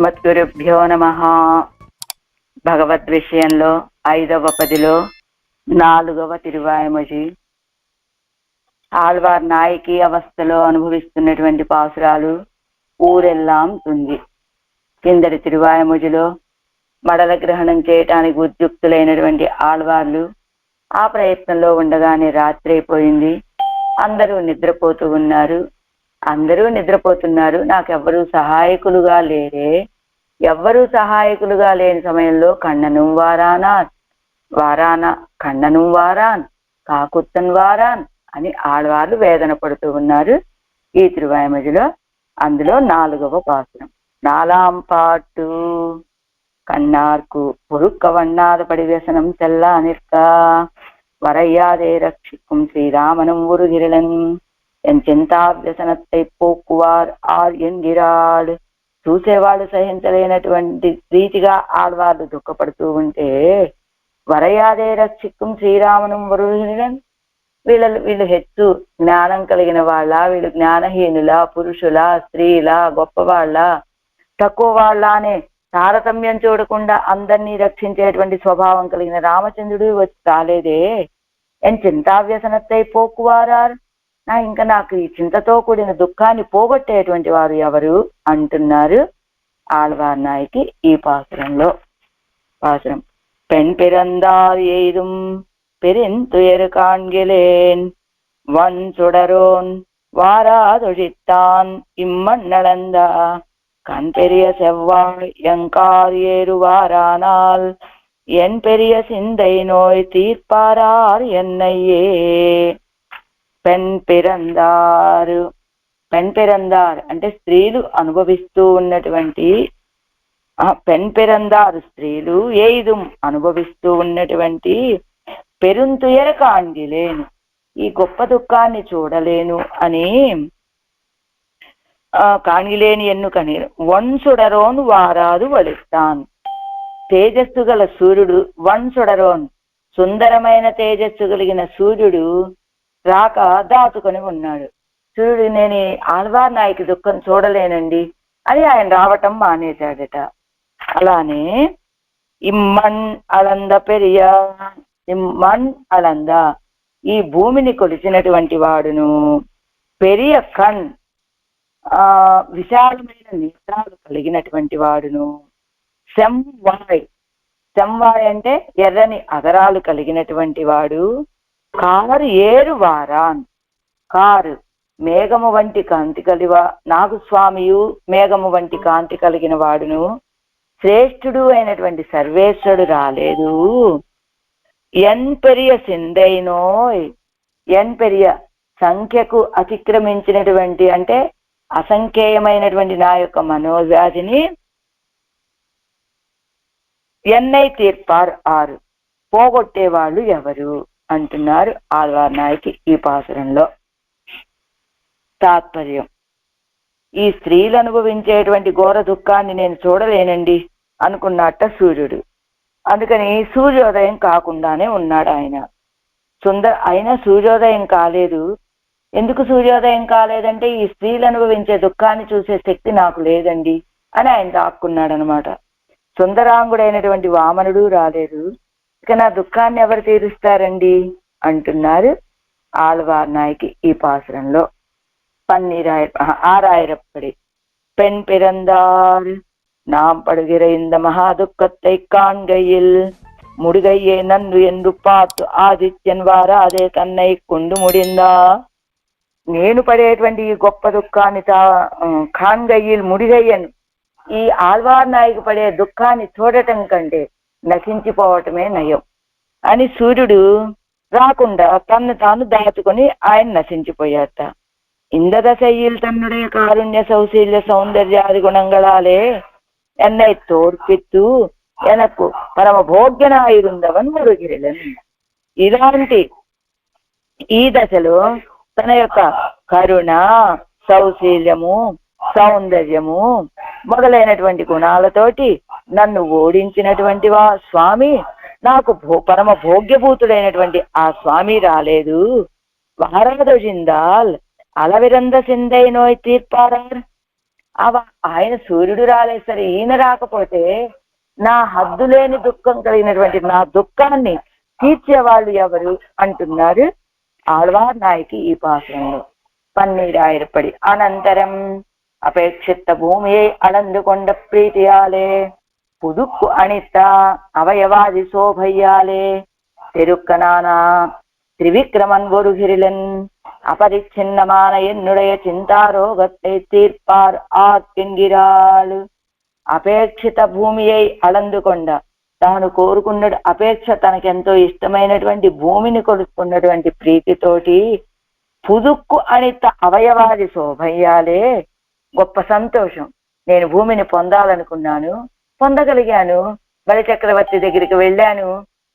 అస్మద్గురుభ్యో నమః. భగవద్ విషయంలో 5వ పదిలో 4వ తిరువాయమొഴി. ఆళ్వార్ నాయకి అవస్థలో అనుభవిస్తున్నటువంటి పాసురాలు ఊరెల్లాం తుంది. కిందటి తిరువాయమొഴിలో మడల గ్రహణం చేయటానికి ఉద్యుక్తులైనటువంటి ఆళ్వార్లు ఆ ప్రయత్నంలో ఉండగానే రాత్రి అయిపోయింది. అందరూ నిద్రపోతున్నారు. నాకెవ్వరూ సహాయకులుగా లేరే. ఎవ్వరూ సహాయకులుగా లేని సమయంలో కన్నను వారాన్ కాకుత్తన్ వారాన్ అని ఆళ్వార్లు వేదన పడుతూ ఉన్నారు ఈ తిరువాయమొഴിలో. అందులో 4వ పాసురం. 4ఆం పాటు కన్నార్కు பொறுக்க வண்ணாத படிவசனம் செல்லா நிற்கா வரையாதே ரட்சிக்கும் శ్రీరామனும் உருகிரளன் ఎన్ చింతావ్యసనத்தை పోక్కువార్ ఆర్ ఎన్గిరాడు. చూసేవాళ్ళు సహించలేనటువంటి రీతిగా ఆళ్వార్లు దుఃఖపడుతూ ఉంటే వరయాదే రక్షిక్కుం శ్రీరామనుం వరుహిరన్. వీళ్ళు హెచ్చు జ్ఞానం కలిగిన వాళ్ళ, వీళ్ళు జ్ఞానహీనుల, పురుషుల, స్త్రీల, గొప్పవాళ్ళ, తక్కువ వాళ్ళ అనే తారతమ్యం చూడకుండా అందరినీ రక్షించేటువంటి స్వభావం కలిగిన రామచంద్రుడు వచ్చి రాలేదే. ఎన్ చింతావ్యసనத்தை పోక్కువారార్. ఇంకా నాకు ఈ చింతతో కూడిన దుఃఖాన్ని పోగొట్టేటువంటి వారు ఎవరు అంటున్నారు ఆళ్వార్ నాయకి ఈ పాసురంలో. పాసురం. పెన్ పిరందార్ ఎయిదుం பெருந்துயர் காண்கிலேன் வன் சுடரோன் வாராதொழித்தான் இம்மண்ணளந்தா கண் பெரிய செவ்வாய் எங்கார் ஏறுவாரானால் என் பெரிய சிந்தை நோய் தீர்ப்பாரார் என்னையே. పెన్పిరందారు అంటే స్త్రీలు అనుభవిస్తూ ఉన్నటువంటి పెన్పిరందారు స్త్రీలు ఏయిదుం అనుభవిస్తూ ఉన్నటువంటి పెరుంతుయర కాంగిలేను, ఈ గొప్ప దుఃఖాన్ని చూడలేను అని కాంగిలేని ఎన్నుకని వన్సుడరోన్ వారాదు వలిస్తాన్. తేజస్సు గల సూర్యుడు వన్సుడరోన్ సుందరమైన తేజస్సు కలిగిన సూర్యుడు రాక దాచుకొని ఉన్నాడు. సూర్యుడు నేను ఆళ్వార్ నాయకి దుఃఖం చూడలేనండి అని ఆయన రావటం మానేశాడట. అలానే ఇమ్మన్ అలంద ఈ భూమిని కొలిచినటువంటి వాడును, పెరియ కణ్ విశాలమైన నేత్రాలు కలిగినటువంటి వాడును, సెంవాయ్ అంటే ఎర్రని అగరాలు కలిగినటువంటి వాడు, కారు ఏరు వారాన్ కారు మేఘము వంటి కాంతి కలివా నాగుస్వామియు మేఘము వంటి కాంతి కలిగిన వాడును, శ్రేష్ఠుడు అయినటువంటి సర్వేశ్వరుడు రాలేదు. ఎన్ పెరియ సిందైనోయ్, ఎన్ పెరియ సంఖ్యకు అతిక్రమించినటువంటి అంటే అసంఖ్యేయమైనటువంటి నా యొక్క మనోవ్యాధిని ఎన్నై తీర్పార్ ఆరు పోగొట్టేవాళ్ళు ఎవరు అంటున్నారు ఆళ్వార్ నాయకి ఈ పాసురంలో. తాత్పర్యం. ఈ స్త్రీలు అనుభవించేటువంటి ఘోర దుఃఖాన్ని నేను చూడలేనండి అనుకున్నట్ట సూర్యుడు. అందుకని సూర్యోదయం కాకుండానే ఉన్నాడు ఆయన. అయినా సూర్యోదయం కాలేదు. ఎందుకు సూర్యోదయం కాలేదంటే ఈ స్త్రీలు అనుభవించే దుఃఖాన్ని చూసే శక్తి నాకు లేదండి అని ఆయన దాక్కున్నాడు అనమాట. సుందరాంగుడైనటువంటి వామనుడు రాలేదు. ఇక నా దుఃఖాన్ని ఎవరు తీరుస్తారండి అంటున్నారు ఆళ్వార్ నాయకి ఈ పాసురంలో. ஆறாயிரப்படி பெண் பிறந்தார் நாம் படுகிற இந்த மகா துக்கத்தை காண்கையில் முடிகையே நன்று என்று பார்த்து ఆదిత్యన్ వారాదే తన్னை కొండు ముడిందా. నేను పడేటువంటి ఈ గొప్ప దుఃఖాన్ని కాంగయ్యిల్ ముడిగయ్యను, ఈ ఆళ్వార్ నాయకు పడే దుఃఖాన్ని చూడటం కంటే నశించిపోవటమే నయం అని సూర్యుడు రాకుండా తన్ను తాను దాచుకొని ఆయన నశించిపోయాట. ఇంద్రదశയിൽ തന്നുடைய കാരുണ്യ സൗശീല്യ സൗന്ദര്യാദി ഗുണങ്ങളാലേ എന്നെ തോർപ്പിత్తు ఎనకు పరమ భోగ్యనాయుందవన్ మురుగిరలన్. ఇలాంటి ఈ దశలో తన యొక్క కరుణ, సౌశీల్యము, సౌందర్యము మొదలైనటువంటి గుణాలతోటి నన్ను ఓడించినటువంటి స్వామి, నాకు పరమ భోగ్యభూతుడైనటువంటి ఆ స్వామి రాలేదు. వారాదొజిందాల్ అలవిరంద సిందై నోయ్ తీర్పారార్. ఆయన సూర్యుడు రాలేదు సరే, ఈయన రాకపోతే నా హద్దు లేని దుఃఖం కలిగినటువంటి నా దుఃఖాన్ని తీర్చేవాళ్ళు ఎవరు అంటున్నారు ఆళ్వార్ నాయకి ఈ పాత్రంలో. పన్నీరాయిరపడి అనంతరం అపేక్షిత భూమిயை அளந்து கொண்ட ప్రీతియాలే புதுக்கு அணித்த அவயவாதி சோபையாலே தெருக்கனானா திரிவிக்ரமன் ஒருகிரிலன் அபரிச்சின்னமான என்னுடைய చింతారోగத்தை తీర్పార్ ఆర్కింగిరాళ్. అపేక్షిత భూమిயை அளந்து కొండ, తాను కోరుకున్న అపేక్ష తనకెంతో ఇష్టమైనటువంటి భూమిని కొలుసుకున్నటువంటి ప్రీతితోటి పుదుక్కు అనిత అవయవాది శోభయ్యాలే, గొప్ప సంతోషం. నేను భూమిని పొందాలనుకున్నాను, పొందగలిగాను. బలి చక్రవర్తి దగ్గరికి వెళ్ళాను,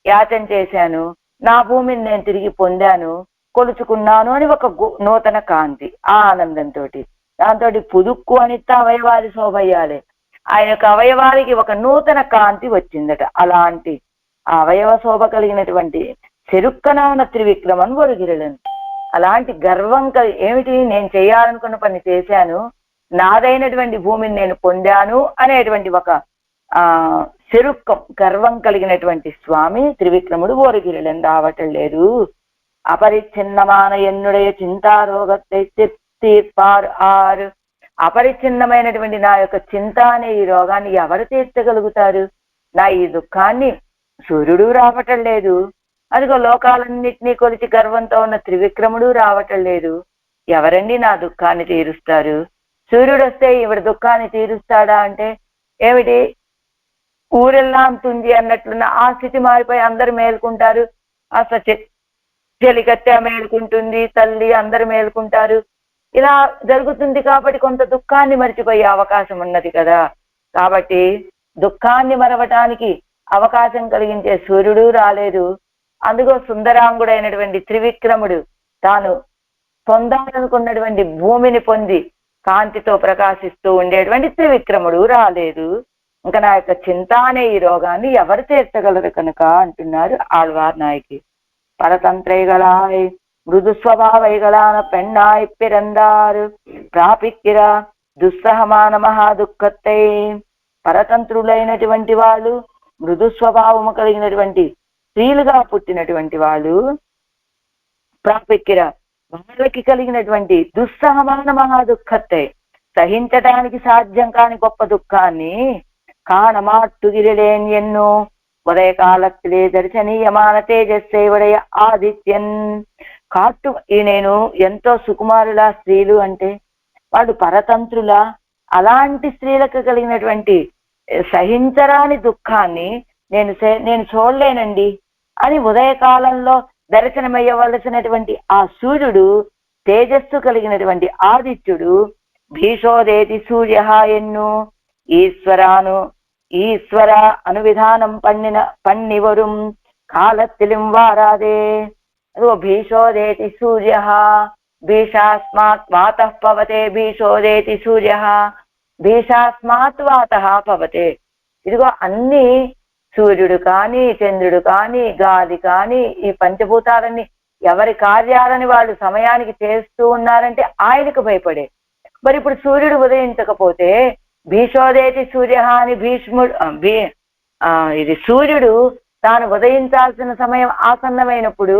యాచన చేశాను, నా భూమిని నేను తిరిగి పొందాను, కొలుచుకున్నాను అని ఒక నూతన కాంతి ఆ ఆనందంతో. దాంతో పుదుక్కు అనిత అవయవాది శోభయ్యాలే, ఆయన యొక్క అవయవానికి ఒక నూతన కాంతి వచ్చిందట. అలాంటి ఆ అవయవ శోభ కలిగినటువంటి చెరుక్కనాన త్రివిక్రమన్ ఒరుగిరలను. అలాంటి గర్వం ఏమిటి, నేను చేయాలనుకున్న పని చేశాను, నాదైనటువంటి భూమిని నేను పొందాను అనేటువంటి ఒక చెరుక్కం గర్వం కలిగినటువంటి స్వామి త్రివిక్రముడు ఓరుగిరలను రావటం లేదు. అపరిచ్ఛిన్నమాన ఎన్నుடைய చింతారోగத்தை తీర్పారు ఆరు. అపరిచ్ఛిన్నమైనటువంటి నా యొక్క చింత అనే ఈ రోగాన్ని ఎవరు తీర్చగలుగుతారు? నా ఈ దుఃఖాన్ని సూర్యుడు రావటం లేదు, అదిగో లోకాలన్నింటినీ కొలిచి గర్వంతో ఉన్న త్రివిక్రముడు రావటం లేదు. ఎవరండి నా దుఃఖాన్ని తీరుస్తారు? సూర్యుడు వస్తే ఈవిడ దుఃఖాన్ని తీరుస్తాడా అంటే ఏమిటి, ఊరెల్లాం తుంజి అన్నట్లున్న ఆ స్థితి మారిపోయి అందరు మేల్కుంటారు. అసలు చెలికత్తె మేల్కుంటుంది, తల్లి అందరు మేల్కుంటారు. ఇలా జరుగుతుంది కాబట్టి కొంత దుఃఖాన్ని మర్చిపోయే అవకాశం ఉన్నది కదా. కాబట్టి దుఃఖాన్ని మరవటానికి అవకాశం కలిగించే సూర్యుడు రాలేదు. అందుకో సుందరాంగుడైనటువంటి త్రివిక్రముడు తాను పొందాలనుకున్నటువంటి భూమిని పొంది కాంతితో ప్రకాశిస్తూ ఉండేటువంటి త్రివిక్రముడు రాలేదు. ఇంకా నా యొక్క చింత అనే ఈ రోగాన్ని ఎవరు తీర్చగలరు కనుక అంటున్నారు ఆళ్వార్ నాయకి. పరతంత్రైగళాయ్ మృదు స్వభావైగళాన పెన్నాయ్ పిరందారు ప్రాపిక్కిర దుస్సహమాన మహా దుఃఖత్తై. పరతంత్రులైనటువంటి వాళ్ళు, మృదు స్వభావము కలిగినటువంటి స్త్రీలుగా పుట్టినటువంటి వాళ్ళు, ప్రాపిక్కిర వాళ్ళకి కలిగినటువంటి దుస్సహమాన మహా దుఃఖత్తై సహించటానికి సాధ్యం కాని గొప్ప దుఃఖాన్ని కాణమాట్టుగిరిలేన్ ఎన్నో ఉదయకాలத்திலே దర్శనీయమాన తేజస్సేవడయ ఆదిత్యన్. కాట్టు ఈ నేను ఎంతో సుకుమారుల స్త్రీలు అంటే వాడు పరతంత్రుల, అలాంటి స్త్రీలకు కలిగినటువంటి సహించరాని దుఃఖాన్ని నేను చూడలేనండి అని ఉదయకాలంలో దర్శనమయ్యవలసినటువంటి ఆ సూర్యుడు, తేజస్సు కలిగినటువంటి ఆదిత్యుడు, భీషోదేతి సూర్య ఎన్ను ఈశ్వర అనువిధానం పన్నివరుం కాలత్తిలిం వారాదే. భీషోదేతి సూర్య భీషాస్మాత్ వాతః పవతే. భీషోదేతి సూర్య భీషాస్మాత్ వాతః పవతే. ఇదిగో అన్ని సూర్యుడు కానీ, చంద్రుడు కానీ, గాలి కానీ, ఈ పంచభూతాలన్నీ ఎవరి కార్యాలని వాళ్ళు సమయానికి చేస్తూ ఉన్నారంటే ఆయనకు భయపడే. మరి ఇప్పుడు సూర్యుడు ఉదయించకపోతే భీషోదేతి సూర్య అని ఇది సూర్యుడు తాను ఉదయించాల్సిన సమయం ఆసన్నమైనప్పుడు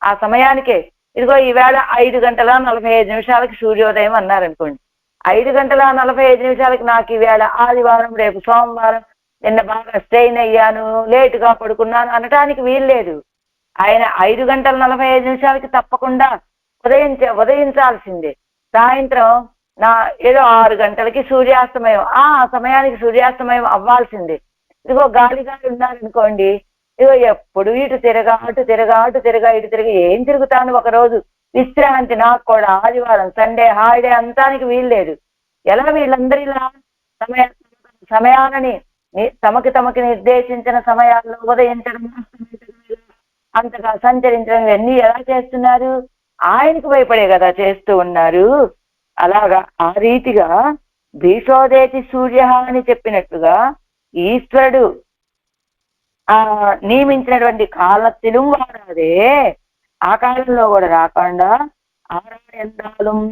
ఆ సమయానికే ఇదిగో ఈవేళ 5:45 సూర్యోదయం అన్నారనుకోండి. 5:45 నాకు ఈవేళ ఆదివారం, రేపు సోమవారం, నిన్న బాగా స్ట్రెయిన్ అయ్యాను, లేటుగా పడుకున్నాను అనటానికి వీల్లేదు. ఆయన 5:45 తప్పకుండా ఉదయించాల్సిందే. సాయంత్రం ఏదో 6 గంటలకి సూర్యాస్తమయం, ఆ సమయానికి సూర్యాస్తమయం అవ్వాల్సిందే. ఇదిగో గాలిగా ఉన్నారనుకోండి, ఇదిగో ఎప్పుడు ఇటు తిరగా ఇటు తిరగా ఏం తిరుగుతాను, ఒకరోజు విశ్రాంతి నాకు కూడా ఆదివారం, సండే, హాలిడే అంతానికి వీల్లేదు. ఎలా వీళ్ళందరిలా సమయాలని తమకి నిర్దేశించిన సమయాల్లో ఉదయించడం, అంతగా సంచరించడం ఇవన్నీ ఎలా చేస్తున్నారు? ఆయనకు భయపడే కదా చేస్తూ ఉన్నారు. అలాగా ఆ రీతిగా భీషోదేతి సూర్య అని చెప్పినట్టుగా ఈశ్వరుడు నియమించినటువంటి కాలத்திலும் వారాదే, ఆ కాలంలో కూడా రాకుండా ఆరాయందాலும்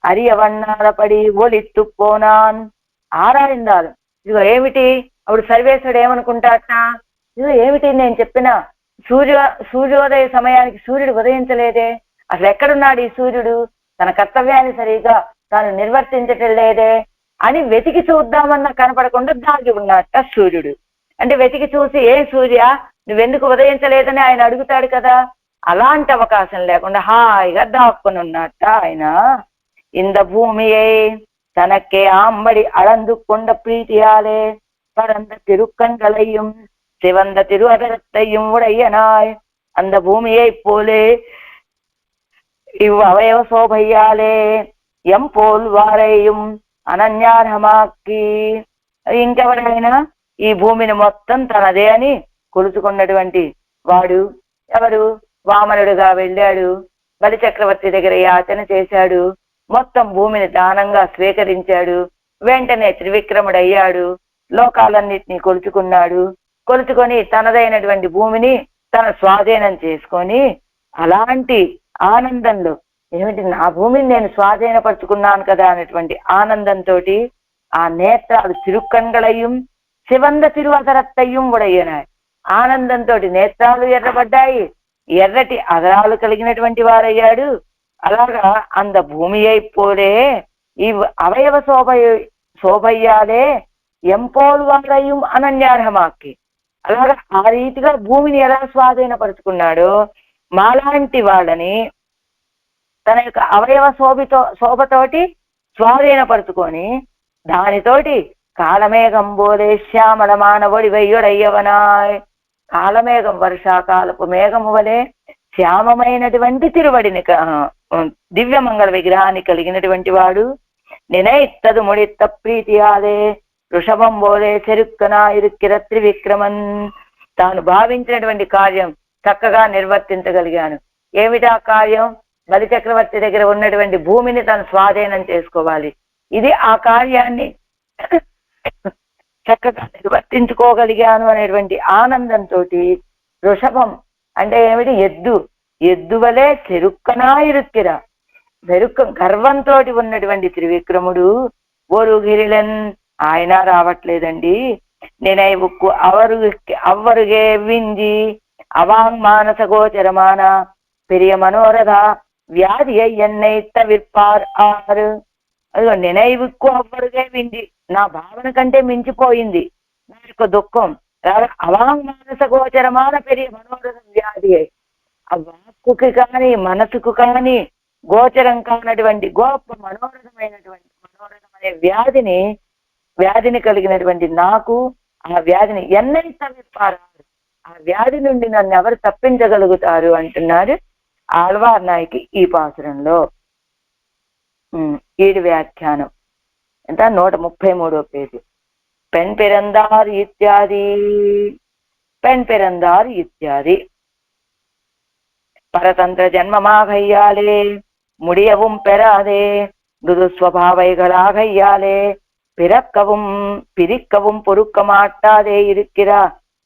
అరియవన్నాలపడి ఒలిత్తు పోనాన్ ఆరాయిందాలు. ఇదిగో ఏమిటి? అప్పుడు సర్వేశ్వరుడు ఏమనుకుంటాట, ఇదిగో ఏమిటి నేను చెప్పిన సూర్యోదయ సమయానికి సూర్యుడు ఉదయించలేదే, అసలు ఎక్కడున్నాడు ఈ సూర్యుడు, తన కర్తవ్యాన్ని సరిగా తాను నిర్వర్తించటం లేదే అని వెతికి చూద్దామన్నా కనపడకుండా దాగి ఉన్నట్ట సూర్యుడు. అంటే వెతికి చూసి, ఏ సూర్య నువ్వెందుకు ఉదయించలేదని ఆయన అడుగుతాడు కదా, అలాంటి అవకాశం లేకుండా హాయిగా దాక్కుని ఉన్నట్ట ఆయన. ఇంద భూమియే தனக்கே ஆம்படி அளந்து கொண்ட பிரீத்தியாலே பரந்த திருக்கண்களையும் சிவந்த திருவதரத்தையும் உடையனாய் அந்த பூமியை போலே இவ் அவயவ சோபையாலே ఎంపోల్ వారేయం అనన్యార్హమాకి. ఇంకెవరైనా ఈ భూమిని మొత్తం తనదే అని కొలుచుకున్నటువంటి వాడు ఎవరు? వామనుడుగా వెళ్ళాడు, బలి చక్రవర్తి దగ్గర యాచన చేశాడు, మొత్తం భూమిని దానంగా స్వీకరించాడు, వెంటనే త్రివిక్రముడయ్యాడు, లోకాలన్నిటినీ కొలుచుకున్నాడు, కొలుచుకొని తనదైనటువంటి భూమిని తన స్వాధీనం చేసుకొని అలాంటి ఆనందంలో, ఏమిటి నా భూమిని నేను స్వాధీనపరుచుకున్నాను కదా అనేటువంటి ఆనందంతో ఆ నేత్రాలు తిరుక్కన్గళయ్యం శివంద తిరువదరత్తయ్యం ఉడయ్యనాయి. ఆనందంతో నేత్రాలు ఎర్రబడ్డాయి, ఎర్రటి అదరాలు కలిగినటువంటి వారయ్యాడు. అలాగా అంద భూమి అయిపోలే ఈ అవయవ శోభయ్యాలే ఎంపోల్ వారయ్యం అనన్యార్హమాకి. అలాగా ఆ రీతిగా భూమిని ఎలా స్వాధీనపరుచుకున్నాడో మాలాంటి వాళ్ళని తన యొక్క అవయవ శోభతోటి స్వాధీనపరుచుకొని దానితోటి కాలమేఘం బోలే శ్యామల మానవుడి వెయ్యుడయ్యవనాయ్. కాలమేఘం వర్షాకాలపు మేఘము వలె శ్యామమైనటువంటి తిరువడిని దివ్యమంగళ విగ్రహాన్ని కలిగినటువంటి వాడు. నినైత్తదు ముడిత్త ప్రీతియాలే వృషభం బోలే చెరుక్కనా ఇరుక్కిర త్రివిక్రమన్. తాను భావించినటువంటి కార్యం చక్కగా నిర్వర్తించగలిగాను. ఏమిటా కార్యం? బలి చక్రవర్తి దగ్గర ఉన్నటువంటి భూమిని తను స్వాధీనం చేసుకోవాలి. ఇది ఆ కార్యాన్ని చక్కగా నిర్వర్తించుకోగలిగాను అనేటువంటి ఆనందంతో వృషభం అంటే ఏమిటి? ఎద్దు వలె చెరుక్కనా ఇరుక్కిర, గర్వంతో ఉన్నటువంటి త్రివిక్రముడు ఒరుగిరిలన్ ఆయన రావట్లేదండి. నిனைவுக்கு அவ்வருகே விஞ்சி அவாங் மானச கோச்சரமான பெரிய మనోరథ వ్యాధిயை என்னை తవిర్పార్ ఆరు. అదిగో నిனைவுకు అవ్వరుగే వింది, నా భావన కంటే మించిపోయింది నా యొక్క దుఃఖం. అవాంగ్ మానస గోచరమాన పెరియ మనోరథ వ్యాధి, ఆ వాక్కుకి కానీ మనసుకు కానీ గోచరం కానటువంటి గొప్ప మనోరథం అనే వ్యాధిని కలిగినటువంటి నాకు ఆ వ్యాధిని ఎన్నై తవిర్పారు, ఆ వ్యాధి నుండి నన్ను ఎవరు తప్పించగలుగుతారు అంటున్నారు ఆళ్వార్ నాయకి ఈ పాసురంలో. ఈడి వ్యాఖ్యానం ఎంత? 133వ పేజీ. పెన్ పిరందార్ ఇత్యాది பரதந்திர ஜன்மமாகையாலே முடியவும் பெறாதே மృదు ஸ்வபாவைகளாகையாலே பிரிக்கவும் பொறுக்க மாட்டாதே இருக்கிறா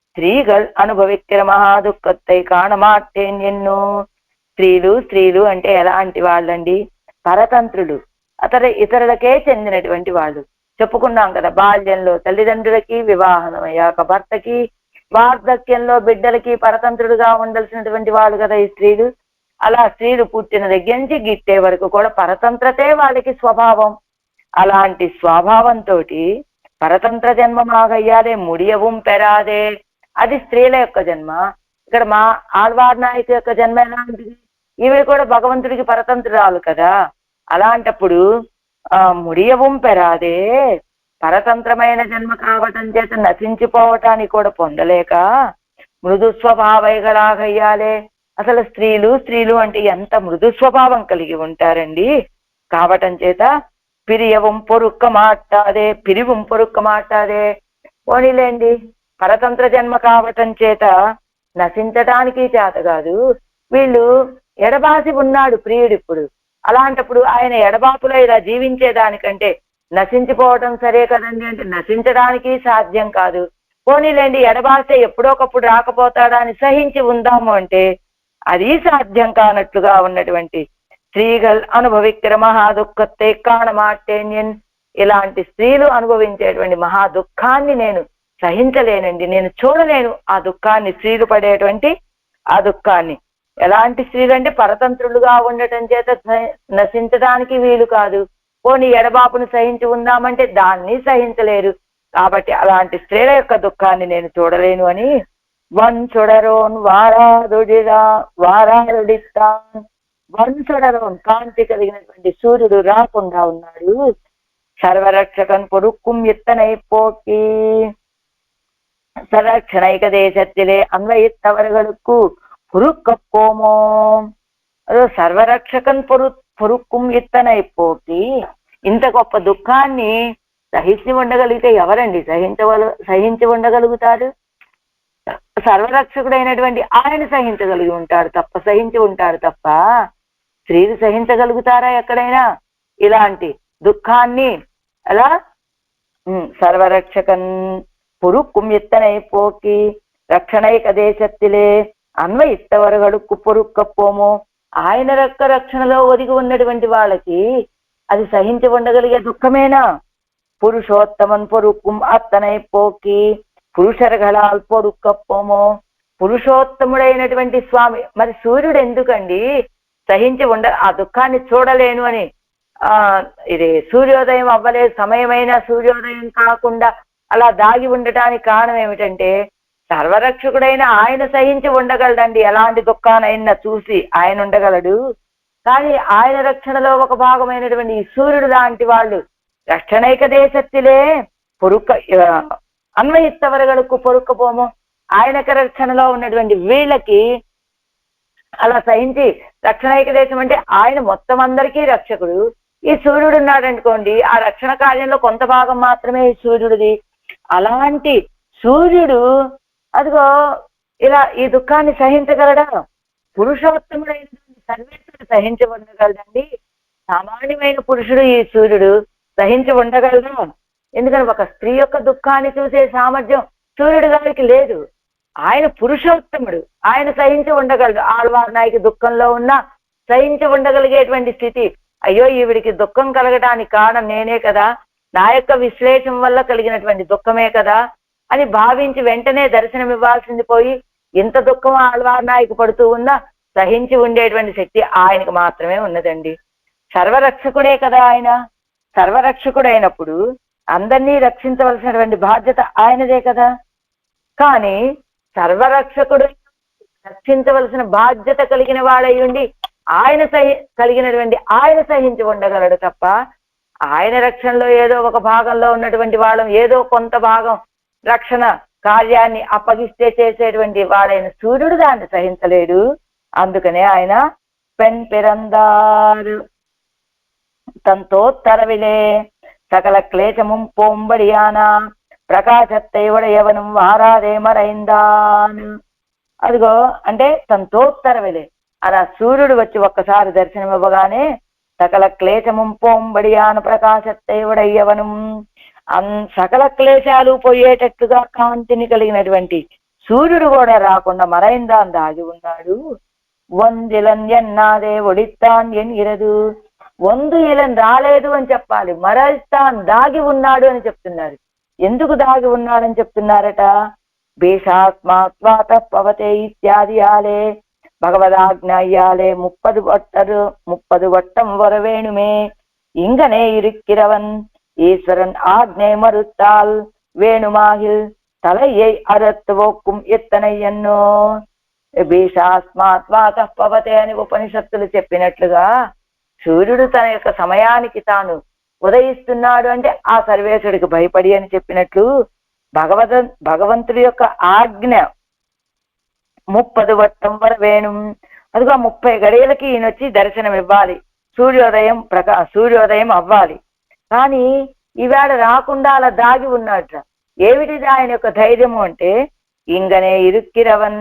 ஸ்திரீகள் అనుభవిக்கிற మహా దుఃఖத்தை కాణమాట్టేన్ ఎన్నో. స్త్రీలు అంటే ఎలాంటి వాళ్ళండి? పరతంత్రులు, ఇతరులకే చెందినటువంటి వాళ్ళు. చెప్పుకున్నాం కదా, బాల్యంలో తల్లిదండ్రులకి, వివాహం అయ్యాక భర్తకి, వార్ధక్యంలో బిడ్డలకి పరతంత్రుడుగా ఉండాల్సినటువంటి వాళ్ళు కదా ఈ స్త్రీలు. అలా స్త్రీలు పుట్టిన దగ్గర నుంచి గిట్టే వరకు కూడా పరతంత్రతే వాళ్ళకి స్వభావం. అలాంటి స్వభావంతో పరతంత్ర జన్మమాగయ్యాలే ముడియவும் పెరాదే, అది స్త్రీల యొక్క జన్మ. ఇక్కడ మా ఆళ్వార్ నాయకు యొక్క జన్మ ఎలాంటిది? ఇవి కూడా భగవంతుడికి పరతంత్రురాలు కదా. అలాంటప్పుడు ముడియவும் పెరాదే, పరతంత్రమైన జన్మ కావటం చేత నశించిపోవటానికి కూడా పొందలేక మృదు స్వభావైగలాగయ్యాలే. అసలు స్త్రీలు అంటే ఎంత మృదు స్వభావం కలిగి ఉంటారండి. కావటం చేత పిరియవం పొరుక్క మాట్లాడే పోనీలేండి, పరతంత్ర జన్మ కావటం చేత నశించటానికి చేత కాదు. వీళ్ళు ఎడబాసి ఉన్నాడు ప్రియుడు ఇప్పుడు. అలాంటప్పుడు ఆయన ఎడబాపులో ఇలా జీవించేదానికంటే నశించిపోవటం సరే కదండి అంటే నశించడానికి సాధ్యం కాదు. పోనీలేండి, ఎడబాసే ఎప్పుడోకప్పుడు రాకపోతాడా అని సహించి ఉందాము అంటే అది సాధ్యం కానట్లుగా ఉన్నటువంటి స్త్రీகள் అనుభవిக்கிற మహా దుఃఖத்தை కాణ మాటేన్. ఇలాంటి స్త్రీలు అనుభవించేటువంటి మహా దుఃఖాన్ని నేను సహించలేనండి, నేను చూడలేను ఆ దుఃఖాన్ని, స్త్రీలు పడేటువంటి ఆ దుఃఖాన్ని. ఎలాంటి స్త్రీలు అంటే పరతంత్రులుగా ఉండటం చేత నశించడానికి వీలు కాదు, పోనీ ఎడబాపును సహించి ఉందామంటే దాన్ని సహించలేరు. కాబట్టి అలాంటి స్త్రీల యొక్క దుఃఖాన్ని నేను చూడలేను అని వంచుడరోన్ వారారుడిస్తాన్. వంచుడరోన్ కాంతి కలిగినటువంటి సూర్యుడు రాకుండా ఉన్నాడు. సర్వరక్షకన్ పొరుక్కుం ఎత్తనై పోకి. సరక్షణైక దేశத்திலே అన్వయిత్తవர்களுக்கு பொறுக்கப்போமோ. అదో సర్వరక్షకన్ పొరుక్కుం ఎత్తనై పోకి. ఇంత గొప్ప దుఃఖాన్ని సహించి ఉండగలిగితే ఎవరండి సహించి ఉండగలుగుతారు? సర్వరక్షకుడైనటువంటి ఆయన సహించగలిగి ఉంటాడు తప్ప, సహించి ఉంటాడు తప్ప స్త్రీలు సహించగలుగుతారా ఎక్కడైనా ఇలాంటి దుఃఖాన్ని? అలా సర్వరక్షకన్ పొరుక్కుం ఎత్తనై పోకి రక్షణైక దేశத்திலே అన్వయిత్తవர்களுக்கு పొరుక్కపోమో. ఆయన రక్షణలో ఒదిగి ఉన్నటువంటి వాళ్ళకి అది సహించి ఉండగలిగే దుఃఖమేనా? పురుషోత్తమన్ పొరుక్కుం అత్తనై పోకి పురుషర్గళాల్ పొరుక్కపోమో. పురుషోత్తముడైనటువంటి స్వామి మరి సూర్యుడు ఎందుకండి సహించి ఆ దుఃఖాన్ని చూడలేను అని? ఇది సూర్యోదయం అవ్వలేదు, సమయమైన సూర్యోదయం కాకుండా అలా దాగి ఉండటానికి కారణం ఏమిటంటే సర్వరక్షకుడైన ఆయన సహించి ఉండగలడండి. ఎలాంటి దుఃఖానైనా చూసి ఆయన ఉండగలడు. కానీ ఆయన రక్షణలో ఒక భాగమైనటువంటి ఈ సూర్యుడు లాంటి వాళ్ళు రక్షణైక దేశத்திலே అన్వయిత్తవர்களுக்கு పొరుక్కపోమో. ఆయనక రక్షణలో ఉన్నటువంటి వీళ్ళకి అలా సహించి, రక్షణైక దేశం అంటే ఆయన మొత్తం అందరికీ రక్షకుడు. ఈ సూర్యుడు ఉన్నాడు అనుకోండి, ఆ రక్షణ కార్యంలో కొంత భాగం మాత్రమే ఈ సూర్యుడిది. అలాంటి సూర్యుడు అదిగో ఇలా ఈ దుఃఖాన్ని సహించగలడా? పురుషోత్తముడైనటువంటి సర్వేశ్వరుడు సహించి ఉండగలడండి. సామాన్యమైన పురుషుడు ఈ సూర్యుడు సహించి ఉండగలడా? ఎందుకని ఒక స్త్రీ యొక్క దుఃఖాన్ని చూసే సామర్థ్యం సూర్యుడు గారికి లేదు. ఆయన పురుషోత్తముడు, ఆయన సహించి ఉండగలడు. ఆళ్వార్ నాయకి దుఃఖంలో ఉన్నా సహించి ఉండగలిగేటువంటి స్థితి. అయ్యో ఈవిడికి దుఃఖం కలగడానికి కారణం నేనే కదా, నా యొక్క విశ్లేషం వల్ల కలిగినటువంటి దుఃఖమే కదా అని భావించి వెంటనే దర్శనం ఇవ్వాల్సింది పోయి ఇంత దుఃఖం ఆళ్వార్ నాయకు పడుతూ ఉన్నా సహించి ఉండేటువంటి శక్తి ఆయనకు మాత్రమే ఉన్నదండి. సర్వరక్షకుడే కదా ఆయన. సర్వరక్షకుడైనప్పుడు అందరినీ రక్షించవలసినటువంటి బాధ్యత ఆయనదే కదా. కానీ సర్వరక్షకుడు రక్షించవలసిన బాధ్యత కలిగిన వాడయ్యుండి ఆయన కలిగినటువంటి ఆయన సహించి ఉండగలడు తప్ప ఆయన రక్షణలో ఏదో ఒక భాగంలో ఉన్నటువంటి వాళ్ళం ఏదో కొంత భాగం రక్షణ కార్యాన్ని అప్పగిస్తే చేసేటువంటి వాడైన సూర్యుడు దాన్ని సహించలేడు. అందుకనే ఆయన పెన్ పిరందారు తంతోత్తరవిలే సకల క్లేశముం పోంబడియానా ప్రకాశத்தை ఉడయవనం వారాదే మరైందాన్. అదిగో అంటే తంతోత్తరవిలే అలా సూర్యుడు వచ్చి ఒక్కసారి దర్శనం ఇవ్వగానే సకల క్లేశముం పోంబడియాన ప్రకాశத்தை ఉడయవనం సకల క్లేశాలు పోయేటట్లుగా కాంతిని కలిగినటువంటి సూర్యుడు కూడా రాకుండా మరైందాన్ దాగి ఉన్నాడు. వందిలన్ ఎన్నాదే ఒడిత్తాన్ ఎన్నిరదు. వందు ఇలన్ రాలేదు అని చెప్పాలి, మరైస్తాన్ దాగి ఉన్నాడు అని చెప్తున్నారు. ఎందుకు దాగి ఉన్నాడని చెప్తున్నారట? భీషాత్మాత్వాత పవతే ఇత్యాది ఆలే பகவதாக்ஞாயாலே 30 வட்டம் வரவேணுமே. இங்கனே இருக்கிறவன் ஈஸ்வரன் ஆக்ஞை மறுத்தால் வேணுமாகில் தலையை அறுத்து போக்கும் ఎత్తனை ఎన్నో. భీషాస్మాత్వాత పవతే అని ఉపనిషత్తులు చెప్పినట్లుగా సూర్యుడు తన యొక్క సమయానికి తాను ఉదయిస్తున్నాడు అంటే ఆ సర్వేశ్వరుడికి భయపడి అని చెప్పినట్లు భగవంతుడి యొక్క ఆజ్ఞ 30 వట్టం వరవేణు. అదిగా 30 గడియలకి ఈయనొచ్చి దర్శనం ఇవ్వాలి, సూర్యోదయం అవ్వాలి. కానీ ఈవేళ రాకుండా అలా దాగి ఉన్నాడు. ఏమిటిది ఆయన యొక్క ధైర్యము అంటే ఇంగనే ఇరుక్కిరవన్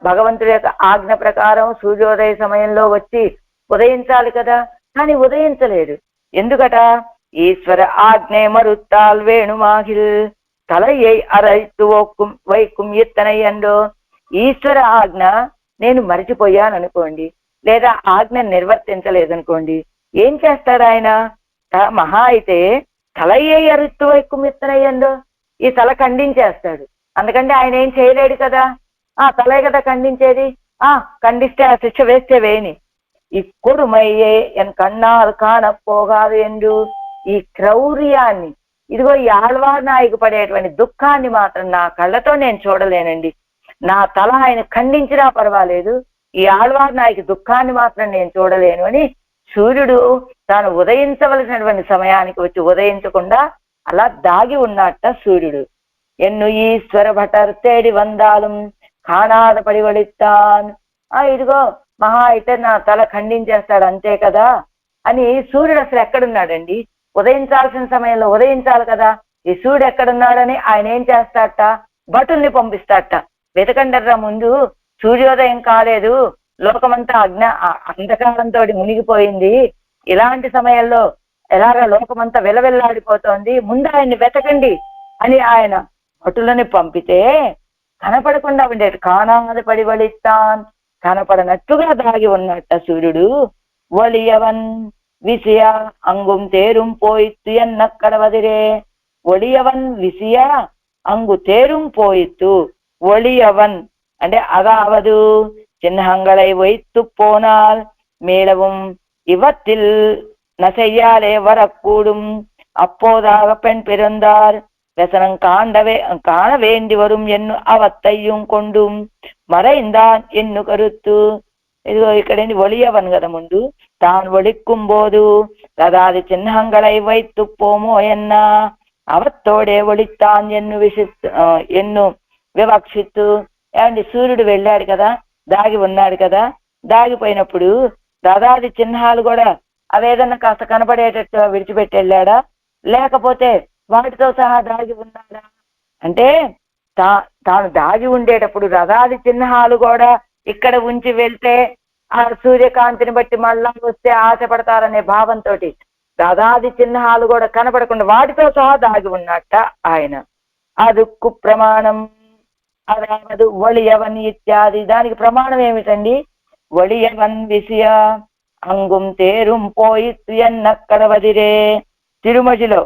భగవంతుడి యొక్క ఆజ్ఞ ప్రకారం సూర్యోదయ సమయంలో వచ్చి ఉదయించాలి కదా, కానీ ఉదయించలేడు. ఎందుకట? ఈశ్వర ఆజ్ఞే మరుత్తాల్ వేణుమాహిల్ తలయ్యై అరైతు వైకుం ఎత్తనయ్యండో. ఈశ్వర ఆజ్ఞ నేను మరిచిపోయాను అనుకోండి, లేదా ఆజ్ఞను నిర్వర్తించలేదనుకోండి, ఏం చేస్తాడు ఆయన? మహా అయితే తలయ్యే ఎరుత్తు వైక్కుమిత్తనయ్యండు, ఈ తల ఖండించేస్తాడు. అందుకంటే ఆయన ఏం చేయలేడు కదా, తలే కదా ఖండించేది. ఖండిస్తే ఆ శిక్ష వేస్తే వేయని ఇక్కుడుమయ్యే ఎన్ కన్నాలు కానపోగాదు ఎండు. ఈ క్రౌర్యాన్ని, ఇదిగో ఈ ఆళ్వార్ నాయకు పడేటువంటి దుఃఖాన్ని మాత్రం నా కళ్ళతో నేను చూడలేనండి. నా తల ఆయన ఖండించినా పర్వాలేదు, ఈ ఆళ్వార్ నాయకు దుఃఖాన్ని మాత్రం నేను చూడలేను అని సూర్యుడు తాను ఉదయించవలసినటువంటి సమయానికి వచ్చి ఉదయించకుండా అలా దాగి ఉన్నట్ట సూర్యుడు. ఎన్ను ఈశ్వర భటర్ తేడి వందాలం కానాద పడివడిస్తాన్. ఇదిగో మహా అయితే నా తల ఖండించేస్తాడు అంతే కదా అని సూర్యుడు అసలు ఎక్కడున్నాడండి? ఉదయించాల్సిన సమయంలో ఉదయించాలి కదా. ఈ సూర్యుడు ఎక్కడున్నాడని ఆయన ఏం చేస్తాడట? భటుల్ని పంపిస్తాడట. వెతకండర్రా, ముందు సూర్యోదయం కాలేదు, లోకమంతా అంధకారంతో మునిగిపోయింది, ఇలాంటి సమయంలో ఎలాగా లోకమంతా విలవిల్లాడిపోతోంది, ముందు ఆయన్ని వెతకండి అని ఆయన భటులని పంపితే కనపడకుండా ఉండేది. కానాది పడివడిస్తాన్, కనపడనట్టుగా దాగి ఉన్నట్ట సూర్యుడు. ఒలియవన్ విషయ అంగుం తేరుం పోయిత్తు ఎన్నక్కడ వదిరే. ఒలియవన్ విషయ అంగు తేరుం పోయిత్తు. ఒలియవన్ అంటే అదావదు చిన్నహంగళై వైత్తు పోనాల్ మేళவும் இவத்தில் நசையாலே வரக்கூடும் அப்போதாக பெண் பிறந்தார் వ్యసనం కాణ వేండి వரும் ఎన్ను అవత్తయ్యం కొండు మరైందాన్ ఎన్ను కరుత్తు. ఇదిగో ఇక్కడేంటి ఒలియవన్ కదా, ముందు తాను ఒలిక్కుம்போదు రదాది చిహ్నంగళై వైత్తు పోమో ఎన్న అవత్తోడే ఒలిత్తాన్ ఎన్ను ఎన్ను వివక్షిత్తు. ఏమండి, సూర్యుడు వెళ్ళాడు కదా, దాగి ఉన్నాడు కదా, దాగిపోయినప్పుడు రథాది చిహ్నాలు కూడా అవేదన్నా కాస్త కనపడేటట్టు విడిచిపెట్టి వెళ్ళాడా, లేకపోతే వాటితో సహా దాగి ఉన్నాడా? అంటే తాను దాగి ఉండేటప్పుడు రథాది చిహ్నాలు కూడా ఇక్కడ ఉంచి వెళ్తే ఆ సూర్యకాంతిని బట్టి మళ్ళా వస్తే ఆశపడతారనే భావంతో రథాది చిహ్నాలు కూడా కనపడకుండా వాటితో సహా దాగి ఉన్నట్ట ఆయన. అదుక్కు ప్రమాణం అదావదు ఒలియవన్ ఇత్యాది. దానికి ప్రమాణం ఏమిటండి? ఒలియవన్ విషయ అంగుం తేరుం పోయిత్తు ఎన్నక్కడ వదిరే. తిరుమజిలో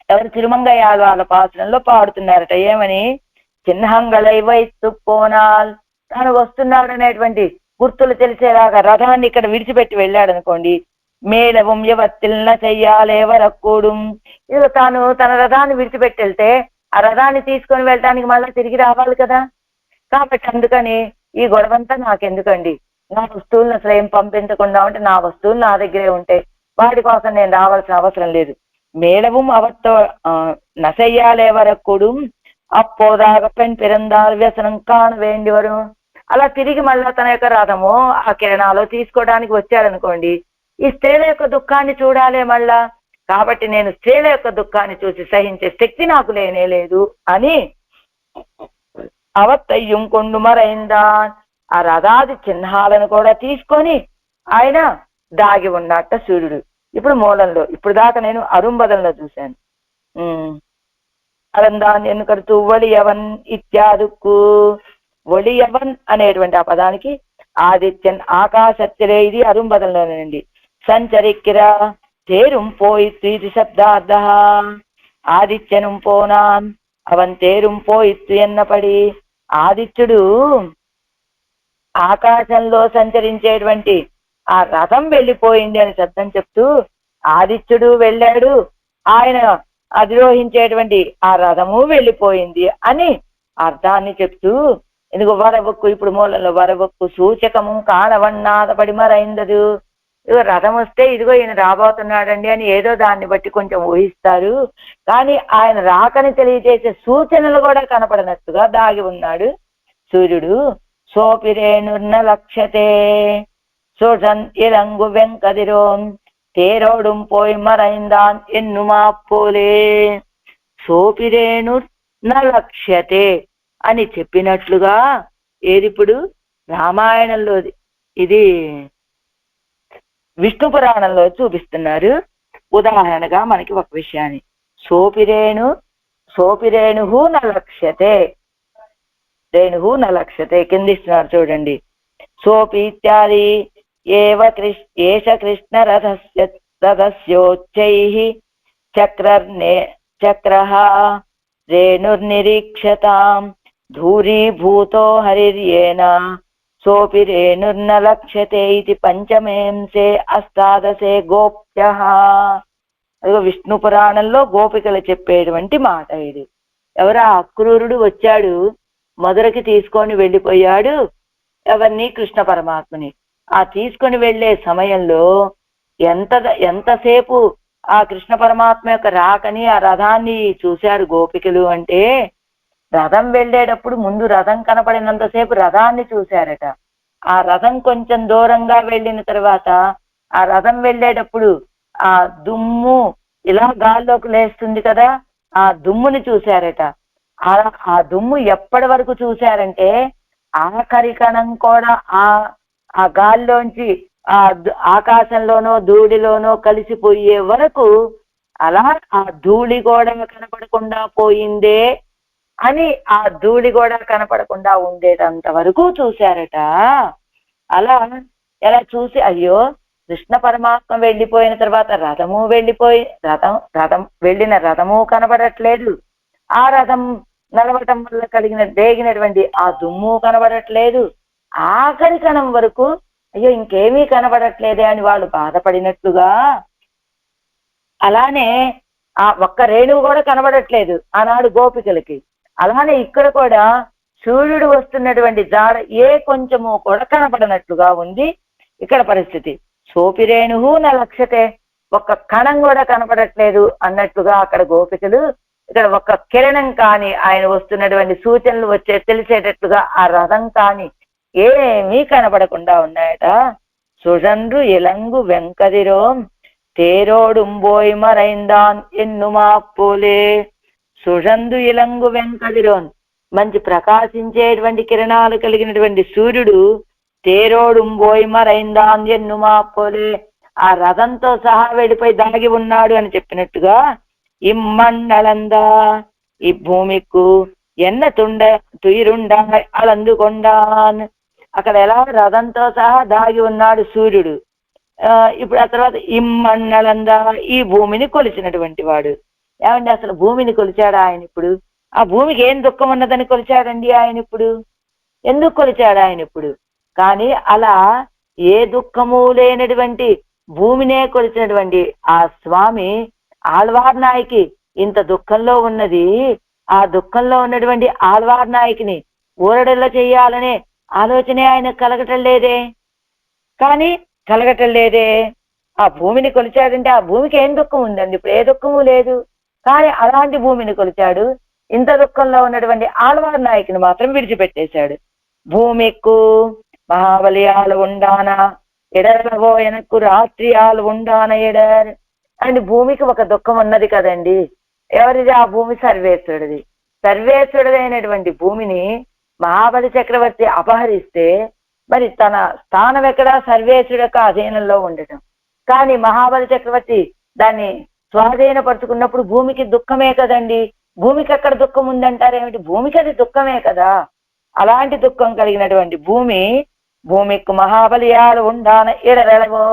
ఎవరు? తిరుమంగయ్యాలు వాళ్ళ పాత్రలో పాడుతున్నారట. ఏమని? చిహ్నంగళై వైత్తు పోనాల్, తాను వస్తున్నాడు అనేటువంటి గుర్తులు తెలిసేలాగా రథాన్ని ఇక్కడ విడిచిపెట్టి వెళ్ళాడు అనుకోండి, మేళవం యవత్తిల్న చెయ్యాలే వరక్కూడుం. ఇది తాను తన రథాన్ని విడిచిపెట్టి వెళ్తే ఆ రథాన్ని తీసుకొని వెళ్ళడానికి మళ్ళీ తిరిగి రావాలి కదా. కాబట్టి అందుకని ఈ గొడవంతా నాకెందుకండి, నా వస్తువులను అసలు ఏం పంపించకుండా ఉంటే నా వస్తువులు నా దగ్గరే ఉంటాయి, వాటి కోసం నేను రావాల్సిన అవసరం లేదు. మేళவும் అవత్తో నసయ్యాలే వరక్కుడు అప్పోదాగ పెన్ పిరందాల్ వ్యసనం కాణ వేండి వரும். అలా తిరిగి మళ్ళా తన యొక్క రథము ఆ కిరణాలు తీసుకోవడానికి వచ్చాడనుకోండి, ఈ స్త్రీల యొక్క దుఃఖాన్ని చూడాలే మళ్ళా. కాబట్టి నేను స్త్రీల యొక్క దుఃఖాన్ని చూసి సహించే శక్తి నాకు లేనే లేదు అని అవత్తయ్యం కొండు మరైందా. ఆ రథాది చిహ్నాలను కూడా తీసుకొని ఆయన దాగి ఉన్నట్ట సూర్యుడు. ఇప్పుడు మూలంలో, ఇప్పుడు దాకా నేను అరుంబదంలో చూశాను. అరందాన్ని ఎన్నుకడుతూ ఒలియవన్ ఇత్యాదుకు. ఒలియవన్ అనేటువంటి ఆ పదానికి ఆదిత్యన్ ఆకాశత్తిరే, ఇది అరుంబదంలోనండి. సంచరిక్కిరా తేరుం పోయిత్తు ఇది శబ్దార్థ. ఆదిత్యను పోనాన్ అవన్ తేరుం పోయిత్తు ఎన్నపడి. ఆదిత్యుడు ఆకాశంలో సంచరించేటువంటి ఆ రథం వెళ్ళిపోయింది అని శబ్దం చెప్తూ, ఆదిత్యుడు వెళ్ళాడు, ఆయన అధిరోహించేటువంటి ఆ రథము వెళ్ళిపోయింది అని అర్థాన్ని చెప్తూ, ఎందుకు వరవక్కు, ఇప్పుడు మూలంలో వరవక్కు సూచకము కానవన్నాద పడిమరైందదు. ఇదిగో రథం వస్తే ఇదిగో ఈయన రాబోతున్నాడండి అని ఏదో దాన్ని బట్టి కొంచెం ఊహిస్తారు, కానీ ఆయన రాకని తెలియజేసే సూచనలు కూడా కనపడనట్టుగా దాగి ఉన్నాడు సూర్యుడు. సోపిరేణుర్న లక్ష్యతే సోషన్ ఇరంగు వెంకదిరోం తేరోడుం పోయి మరైందాన్ ఎన్నుమా పోలే. సోపిరేణు నలక్ష్యతే అని చెప్పినట్లుగా ఏదిప్పుడు రామాయణంలో, ఇది విష్ణు పురాణంలో చూపిస్తున్నారు. ఉదాహరణగా మనకి ఒక విషయాన్ని, సోపిరేణు నలక్ష్యతే, రేణు నలక్ష్యతే కింద ఇస్తున్నారు చూడండి. సోపి ఇత్యాది ఏవ ఏష కృష్ణ రథస్యోచ్చైః చక్రః రేణుర్నిరీక్షతాం ధూరీభూతో హరిర్యేన సోపి రేణుర్న లక్ష్యతే ఇది పంచమేంసే అష్టాదశే గోప్యః. అదిగో విష్ణు పురాణంలో గోపికలు చెప్పేటువంటి మాట ఇది. ఎవరా అక్రూరుడు వచ్చాడు, మధురకి తీసుకొని వెళ్ళిపోయాడు. ఎవరిని? కృష్ణ పరమాత్మని. ఆ తీసుకొని వెళ్లే సమయంలో ఎంతసేపు ఆ కృష్ణ పరమాత్మ యొక్క రాకని ఆ రథాన్ని చూశారు గోపికలు అంటే, రథం వెళ్ళేటప్పుడు ముందు రథం కనపడినంతసేపు రథాన్ని చూశారట. ఆ రథం కొంచెం దూరంగా వెళ్ళిన తర్వాత ఆ రథం వెళ్ళేటప్పుడు ఆ దుమ్ము ఇలా గాల్లోకి లేస్తుంది కదా, ఆ దుమ్ముని చూశారట. ఆ దుమ్ము ఎప్పటి వరకు చూశారంటే ఆఖరి కణం కూడా ఆ గాల్లోంచి ఆ ఆకాశంలోనో ధూళిలోనో కలిసిపోయే వరకు అలా ఆ ధూళి కూడా కనపడకుండా పోయిందే అని, ఆ ధూళి కూడా కనపడకుండా ఉండేటంత వరకు చూశారట. అలా ఎలా చూసి అయ్యో కృష్ణ పరమాత్మ వెళ్ళిపోయిన తర్వాత రథము వెళ్ళిపోయి రథం వెళ్ళిన రథము కనబడట్లేదు, ఆ రథం నడవటం వల్ల దేగినటువంటి ఆ దుమ్ము కనబడట్లేదు. ఆఖరి కణం వరకు అయ్యో ఇంకేమీ కనబడట్లేదే అని వాళ్ళు బాధపడినట్లుగా, అలానే ఆ ఒక్క రేణువు కూడా కనబడట్లేదు ఆనాడు గోపికలకి. అలానే ఇక్కడ కూడా సూర్యుడు వస్తున్నటువంటి జాడ ఏ కొంచెము కూడా కనపడనట్లుగా ఉంది ఇక్కడ పరిస్థితి. సోపిరేణువు నా లక్ష్యతే, ఒక్క కణం కూడా కనపడట్లేదు అన్నట్లుగా అక్కడ గోపికలు. ఇక్కడ ఒక్క కిరణం కాని ఆయన వస్తున్నటువంటి సూచనలు తెలిసేటట్లుగా ఆ రథం కాని ఏమీ కనపడకుండా ఉన్నాయట. సుజండ్రు ఇలంగు వెంకదిరోం తేరోడుంబోయ్ మరైందాన్ ఎన్నుమా పోలే. సుజందు ఇలంగు వెంకదిరోన్, మంచి ప్రకాశించేటువంటి కిరణాలు కలిగినటువంటి సూర్యుడు తేరోడుంబోయ్ మరైందాన్ ఎన్నుమా పోలే, ఆ రథంతో సహా వెళ్ళిపోయి దాగి ఉన్నాడు అని చెప్పినట్టుగా ఇమ్మన్నలందా ఈ భూమికు ఎన్న తుయిరుండా అలందుకొండాన్. అక్కడ ఎలా రథంతో సహా దాగి ఉన్నాడు సూర్యుడు. ఇప్పుడు ఆ తర్వాత ఇమ్మన్నలందా ఈ భూమిని కొలిచినటువంటి వాడు. ఏమండి అసలు భూమిని కొలిచాడా ఆయన ఇప్పుడు? ఆ భూమికి ఏం దుఃఖం ఉన్నదని కొలిచాడండి ఆయన ఇప్పుడు? ఎందుకు కొలిచాడు ఆయన ఇప్పుడు? కానీ అలా ఏ దుఃఖము లేనటువంటి భూమినే కొలిచినటువంటి ఆ స్వామి ఆళ్వార్ నాయకి ఇంత దుఃఖంలో ఉన్నది, ఆ దుఃఖంలో ఉన్నటువంటి ఆళ్వార్ నాయకిని ఊరడెల్ల చెయ్యాలనే ఆలోచనే ఆయన కలగటం లేదే. కానీ కలగటం లేదే. ఆ భూమిని కొలిచాడంటే ఆ భూమికి ఏం దుఃఖం ఉందండి? ఇప్పుడు ఏ దుఃఖము లేదు. కానీ అలాంటి భూమిని కొలిచాడు. ఇంత దుఃఖంలో ఉన్నటువంటి ఆళ్వార్ నాయకుని మాత్రం విడిచిపెట్టేశాడు. భూమికు మహాబలి ఆలు ఉండానా ఎడరవో ఎనక్కు రాత్రి ఆలు ఉండాన ఎడర్. అండ్ భూమికి ఒక దుఃఖం ఉన్నది కదండి. ఎవరిది? ఆ భూమి సర్వేశ్వరుడిది. సర్వేశ్వరుడైనటువంటి భూమిని మహాబలి చక్రవర్తి అపహరిస్తే మరి తన స్థానం ఎక్కడ? సర్వేశ్వరుడు యొక్క అధీనంలో ఉండటం. కానీ మహాబలి చక్రవర్తి దాన్ని స్వాధీనపరుచుకున్నప్పుడు భూమికి దుఃఖమే కదండి. భూమికి ఎక్కడ దుఃఖం ఉందంటారేమిటి? భూమికి అది దుఃఖమే కదా. అలాంటి దుఃఖం కలిగినటువంటి భూమికి మహాబలి ఆలు ఉండాన ఎడరెలవో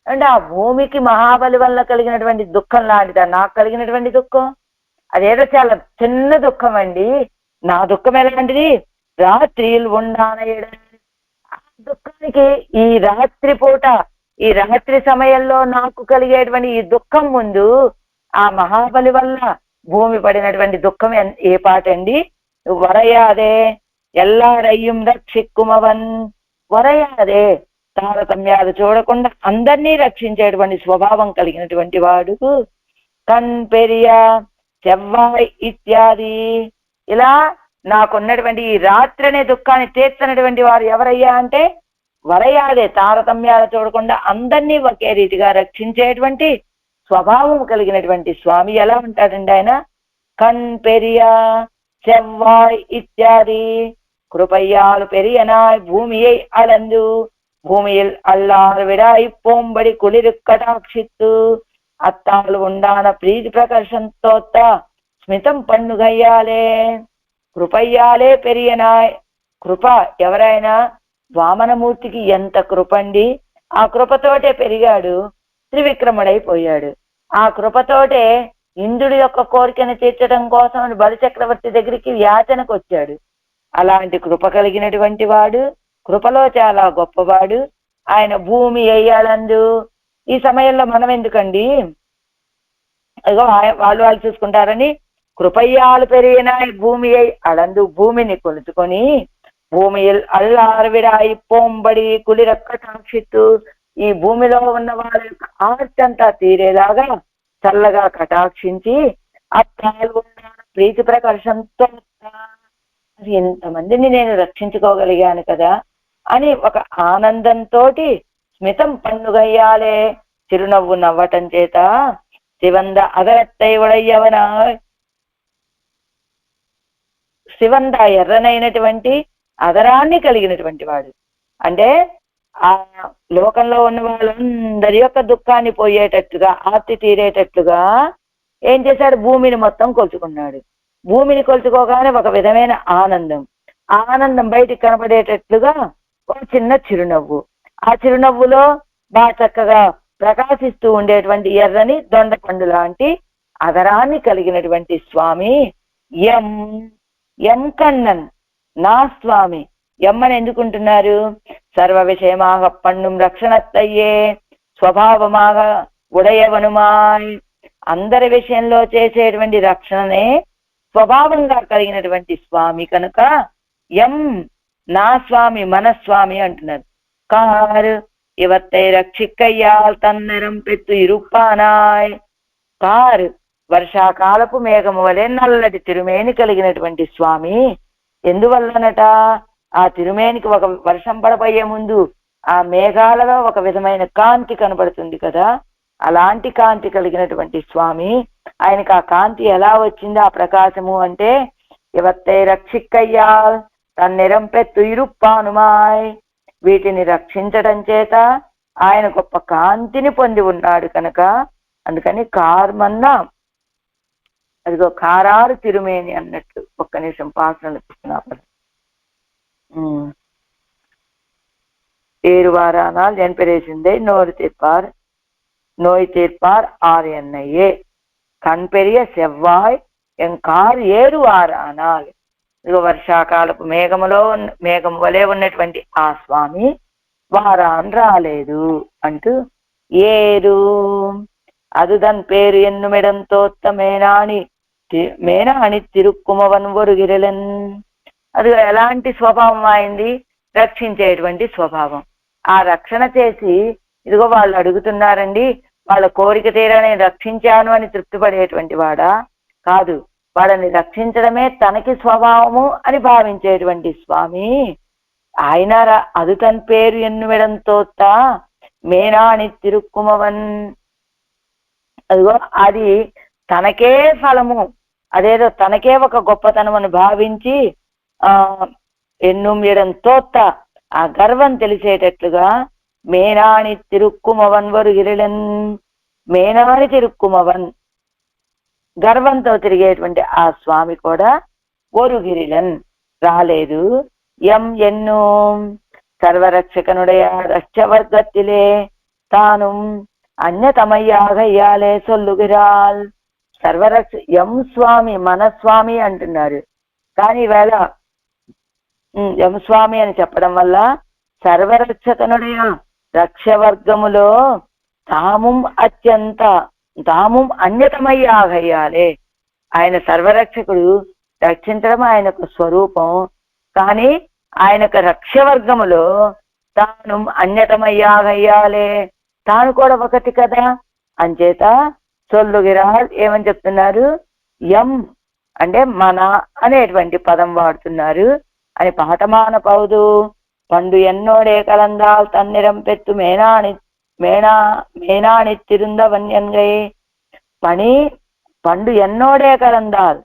అంటే ఆ భూమికి మహాబలి వల్ల కలిగినటువంటి దుఃఖం లాంటిదా నాకు కలిగినటువంటి దుఃఖం? అదేదో చాలా చిన్న దుఃఖం అండి. నా దుఃఖం ఎలాంటిది? రాత్రిలు ఉండాన ఎడ. ఆ దుఃఖానికి ఈ రాత్రి పూట, ఈ రాత్రి సమయంలో నాకు కలిగేటువంటి ఈ దుఃఖం ముందు ఆ మహాబలి వల్ల భూమి పడినటువంటి దుఃఖం ఏ పాటండి? వరయాదే ఎల్లారయ్యం రక్షిక్కుమవన్. వరయాదే తారతమ్యాలు చూడకుండా అందరినీ రక్షించేటువంటి స్వభావం కలిగినటువంటి వాడు. కన్ పెరియా చెవ్వాయ్ ఇత్యాది. ఇలా నాకున్నటువంటి ఈ రాత్రి అనే దుఃఖాన్ని తీర్చినటువంటి వారు ఎవరయ్యా అంటే వరయాదే, తారతమ్యాలు చూడకుండా అందరినీ ఒకే రీతిగా రక్షించేటువంటి స్వభావం కలిగినటువంటి స్వామి. ఎలా ఉంటాడండి ఆయన? కన్ పెరియా చెవ్వాయ్ ఇత్యాది. కృపయ్యాలు పెరియనాయ్ భూమియై అలందు భూమిயில் அல்லார் விடாய் போம்படி குளிரு கடாட்சித்து అత్తాలు ఉండాన ప్రీతి ప్రకర్షంతోత్త స్మితం పన్నుగయ్యాలే. కృపయ్యాలే పెరియనాయ్. కృప ఎవరైనా వామనమూర్తికి ఎంత కృపండి. ఆ కృపతోటే పెరిగాడు, త్రివిక్రముడైపోయాడు. ఆ కృపతోటే ఇంద్రుడి యొక్క కోరికను తీర్చడం కోసం బలిచక్రవర్తి దగ్గరికి యాచనకు వచ్చాడు. అలాంటి కృప కలిగినటువంటి వాడు, కృపలో చాలా గొప్పవాడు. ఆయన భూమి వేయాలందు. ఈ సమయంలో మనం ఎందుకండి, అదిగో వాళ్ళు చూసుకుంటారని కృపయ్యాలు పెరిగిన భూమి అడందు భూమిని కొలుచుకొని భూమిயில் అల్లారవిడాయి పోంబడి కులిరక్క టాక్షిత్తు, ఈ భూమిలో ఉన్న వాళ్ళ యొక్క ఆర్తంతా తీరేలాగా చల్లగా కటాక్షించి ఆ ప్రీతి ప్రకర్షంతో ఇంతమందిని నేను రక్షించుకోగలిగాను కదా అని ఒక ఆనందంతో స్మితం పన్నుగయ్యాలే, చిరునవ్వు నవ్వటం చేత శివంద అదరత్తై ఉడయ్యవన, శివంద ఎర్రనైనటువంటి అదరాన్ని కలిగినటువంటి వాడు. అంటే ఆ లోకంలో ఉన్న వాళ్ళందరి యొక్క దుఃఖాన్ని పోయేటట్టుగా, ఆర్తి తీరేటట్టుగా ఏం చేశాడు, భూమిని మొత్తం కొలుచుకున్నాడు. భూమిని కొలుచుకోగానే ఒక విధమైన ఆనందం, ఆనందం బయటికి కనపడేటట్లుగా ఒక చిన్న చిరునవ్వు, ఆ చిరునవ్వులో బాగా చక్కగా ప్రకాశిస్తూ ఉండేటువంటి ఎర్రని దొండపండు లాంటి అదరాన్ని కలిగినటువంటి స్వామి ఎం ఎం కన్నన్ నా స్వామి. ఎమ్మని ఎందుకుంటున్నారు, సర్వ విషయమాగ పన్నుం రక్షణత్తయ్యే స్వభావమాగ ఉడయవనుమాయ్, అందరి విషయంలో చేసేటువంటి రక్షణనే స్వభావంగా కలిగినటువంటి స్వామి కనుక ఎం నా స్వామి మన స్వామి అంటున్నారు. కారు ఇవత్తై రక్షిక్కయ్యాల్ తన్నరం పెత్తు ఇరుప్పానాయ్. కారు వర్షాకాలపు మేఘము వలె నల్లటి తిరుమేని కలిగినటువంటి స్వామి. ఎందువల్లనట, ఆ తిరుమేనికి ఒక వర్షం పడబోయే ముందు ఆ మేఘాలలో ఒక విధమైన కాంతి కనబడుతుంది కదా, అలాంటి కాంతి కలిగినటువంటి స్వామి. ఆయనకు ఆ కాంతి ఎలా వచ్చింది, ఆ ప్రకాశము అంటే ఇవత్తై రక్షిక్కయ్యాల్ తన్నెరం పెత్తు ఇరుప్పానుమాయ్, వీటిని రక్షించడం చేత ఆయన గొప్ప కాంతిని పొంది ఉన్నాడు కనుక అందుకని కార్మన్నా, అదిగో కారారు తిరుమేని అన్నట్లు. ఒక్క నిమిషం పాసనలు తీసుకున్నాను. ஏறுவாரானால் என் பெரியசிந்தை நோய் தீர்ப்பார் ஆர் என்னையே, కన్ పెరియ సెవ్వాయ్ ఎంకారు ఏరువారానాల్. ఇదిగో వర్షాకాలపు మేఘం వలె ఉన్నటువంటి ఆ స్వామి వారాన్ రాలేదు అంటూ ఏరు அதுதன் பேரு என்னுமிடம் தோத்த మేనాని తిరుక్కుమవన్ ఒరుగిరలన్. అది ఎలాంటి స్వభావం అయింది, రక్షించేటువంటి స్వభావం. ఆ రక్షణ చేసి ఇదిగో వాళ్ళు అడుగుతున్నారండి, వాళ్ళ కోరిక తీరని రక్షించాను అని తృప్తిపడేటువంటి వాడా కాదు, వాళ్ళని రక్షించడమే తనకి స్వభావము అని భావించేటువంటి స్వామి ఆయన. అది తన పేరు ఎన్నుమిడం తోత్త మేనాని తిరుక్కుమవన్. అదిగో అది తనకే ఫలము, అదేదో తనకే ఒక గొప్పతనం అని భావించి ఎన్నుం ఎడం తోత్త ఆ గర్వం తెలిసేటట్లుగా మేనాని తిరుక్కుమవన్ వరుగిరలన్. మేనాని తిరుక్కుమవన్ గర్వంతో తిరిగేటువంటి ఆ స్వామి కూడా ఒరుగిరిలన్ రాలేదు. ఎం ఎన్నో సర్వరక్షకనుడయ రక్షవర్గత్తిలే తాను అన్యతమయ్యాగయ్యాలే సొల్లుగిరాల్. ఎం స్వామి మన స్వామి అంటున్నారు, కానీ ఈవేళ ఎం స్వామి అని చెప్పడం వల్ల సర్వరక్షకనుడయ రక్షవర్గములో తాము అన్యతమయ్యాగయ్యాలే. ఆయన సర్వరక్షకుడు, రక్షించడం ఆయనకు స్వరూపం, కానీ ఆయనకు రక్షవర్గములో తాను అన్యతమయ్యాగయ్యాలే, తాను కూడా ఒకటి కదా. అంచేత సొల్లుగిరాల్ ఏమని చెప్తున్నారు, ఎం అంటే మన అనేటువంటి పదం వాడుతున్నారు అని పాఠమాన పౌదు. పండు ఎన్నోడే కలందాల్ తన్నిరం పెత్తు మేనాని తిరుంద వన్యంగై. పండు ఎన్నోడే కలందాల్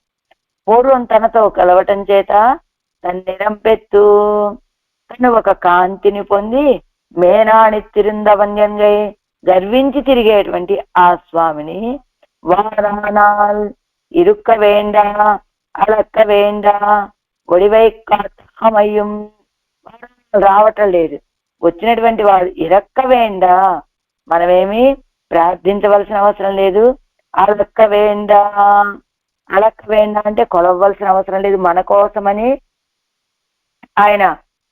పూర్వం తనతో కలవటం చేత తన్నిరం పెత్తు తను ఒక కాంతిని పొంది మేనాని తిరుంద వన్యంగై గర్వించి తిరిగేటువంటి ఆ స్వామిని వారానాల్ ఇరుక్క వేండా అలక్క వేండా ఒడివై కాతమయ్యం. రావటం లేదు. వచ్చినటువంటి వాడు ఇరక్క వేండా, మనమేమి ప్రార్థించవలసిన అవసరం లేదు. అలక్క వేండా, అలక్క వేండా అంటే కొలవలసిన అవసరం లేదు. మన కోసమని ఆయన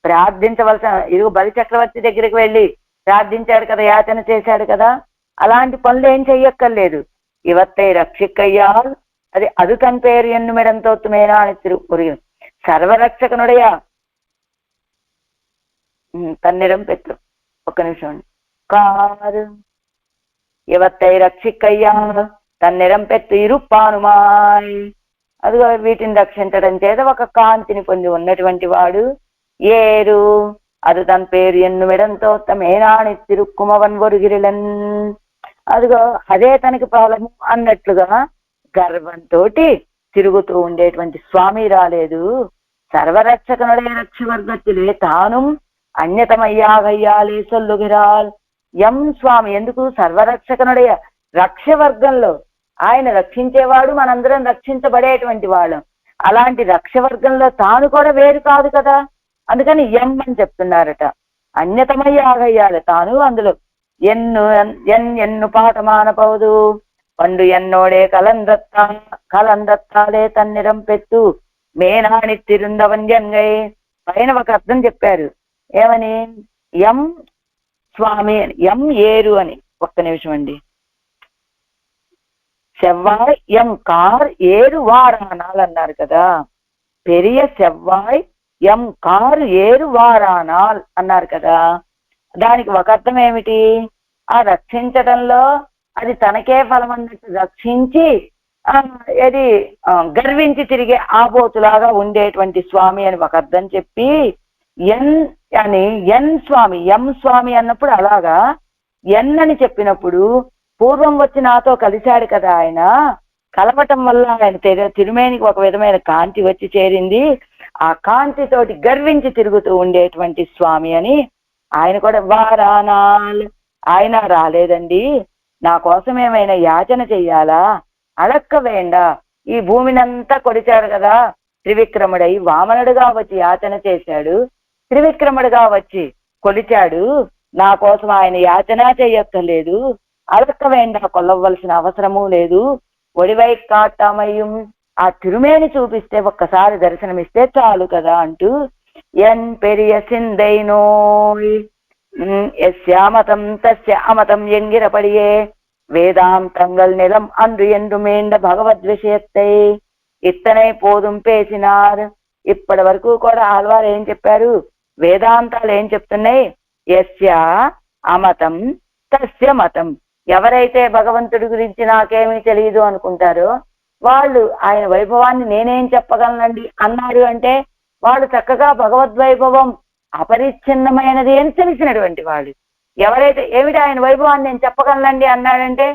ప్రార్థించవలసిన, ఇదిగో బలి చక్రవర్తి దగ్గరికి వెళ్ళి ప్రార్థించాడు కదా, యాచన చేశాడు కదా, అలాంటి పనులు ఏం చెయ్యక్కర్లేదు. ఇవత్తై రక్షిక్కయ్యాల్ అది అది తన్ పేరు ఎన్నుమిడంతోత్తుమేనా అని తిరుగు సర్వరక్షకనుడయా తన్నిడం పెట్టు. ఒక్క నిమిషం. కారు ఇవత్తై రక్షిక్కయ్యా తన్నిడం పెట్టు ఇరుప్పానుమాయ్. అదిగో వీటిని రక్షించడం చేత ఒక కాంతిని పొంది ఉన్నటువంటి వాడు ఏరు అది తన పేరు ఎన్నుమిడంతో తమేనాని తిరుక్కుమవన్ ఒరుగిరిలన్. అదిగో అదే తనకి ఫలము అన్నట్లుగా గర్వంతో తిరుగుతూ ఉండేటువంటి స్వామి రాలేదు. సర్వరక్షకనుడే రక్షవర్గత్తులే తాను అన్యతమయ్యాగయ్యాలే సొల్లుగిరాల్. ఎం స్వామి ఎందుకు సర్వరక్షకనుడే రక్షవర్గంలో ఆయన రక్షించేవాడు, మనందరం రక్షించబడేటువంటి వాళ్ళం. అలాంటి రక్షవర్గంలో తాను కూడా వేరు కాదు కదా, అందుకని ఎం అని చెప్తున్నారట. అన్యతమయ్యాగయ్యాలి తాను అందులో ఎన్ను పాఠమానపవదు పండు ఎన్నోడే కలందత్తాలే తన్నిరం పెట్టు మేనాని తిరుందవన్యంగై. పైన ఒక అర్థం చెప్పారు ఏమని, ఎం స్వామి అని, ఎం ఏరు అని. ఒక్క నిమిషం అండి. செவ்வாய் எம் கார் ஏறு வாரானால் అన్నారు కదా, పెరియ సెవ్వాయ్ ఎం కారు ఏరు వారానాల్ అన్నారు కదా. దానికి ఒక అర్థం ఏమిటి, ఆ రక్షించడంలో అది తనకే ఫలం అన్నట్టు రక్షించి ఇది గర్వించి తిరిగే ఆబోతులాగా ఉండేటువంటి స్వామి అని ఒక అర్థం చెప్పి, ఎన్ స్వామి ఎం స్వామి అన్నప్పుడు అలాగా ఎన్ అని చెప్పినప్పుడు పూర్వం వచ్చి నాతో కలిశాడు కదా ఆయన, కలవటం వల్ల ఆయన తిరుమేనికి ఒక విధమైన కాంతి వచ్చి చేరింది. ఆ కాంతితోటి గర్వించి తిరుగుతూ ఉండేటువంటి స్వామి అని. ఆయన కూడా వారానాల్ ఆయన రాలేదండి, నా కోసం ఏమైనా యాచన చెయ్యాలా, అడక్క వేండా. ఈ భూమినంతా కొలిచాడు కదా, త్రివిక్రముడై వామనుడుగా వచ్చి యాచన చేశాడు, త్రివిక్రముడుగా వచ్చి కొలిచాడు. నా కోసం ఆయన యాచన చెయ్యక్కర్లేదు, అడక్క వేండా కొల్లవలసిన అవసరము లేదు. ఒడివై కాటమయం ఆ తిరుమేని చూపిస్తే ఒక్కసారి దర్శనమిస్తే చాలు కదా అంటూ ఎన్ పెరియ సిందైనోయ్ ఎస్యామతం తస్య అమతం ఎంగిరపడియే వేదాంతంగల్ నిలం అன்று என்று మేండ భగవద్విషయత్తై ఇత్తనే పోదుం పేసినార్. ఇప్పటి వరకు కూడా ఆళ్వారు ఏం చెప్పారు, వేదాంతాలు ఏం చెప్తున్నాయి, యస్య అమతం తస్య మతం. ఎవరైతే భగవంతుడి గురించి నాకేమీ తెలియదు అనుకుంటారో వాళ్ళు ఆయన వైభవాన్ని నేనేం చెప్పగలనండి అన్నారు అంటే, వాళ్ళు చక్కగా భగవద్వైభవం అపరిచ్ఛిన్నమైనది అని తెలిసినటువంటి వాళ్ళు. ఎవరైతే ఏమిటి ఆయన వైభవాన్ని నేను చెప్పగలనండి అన్నాడంటే,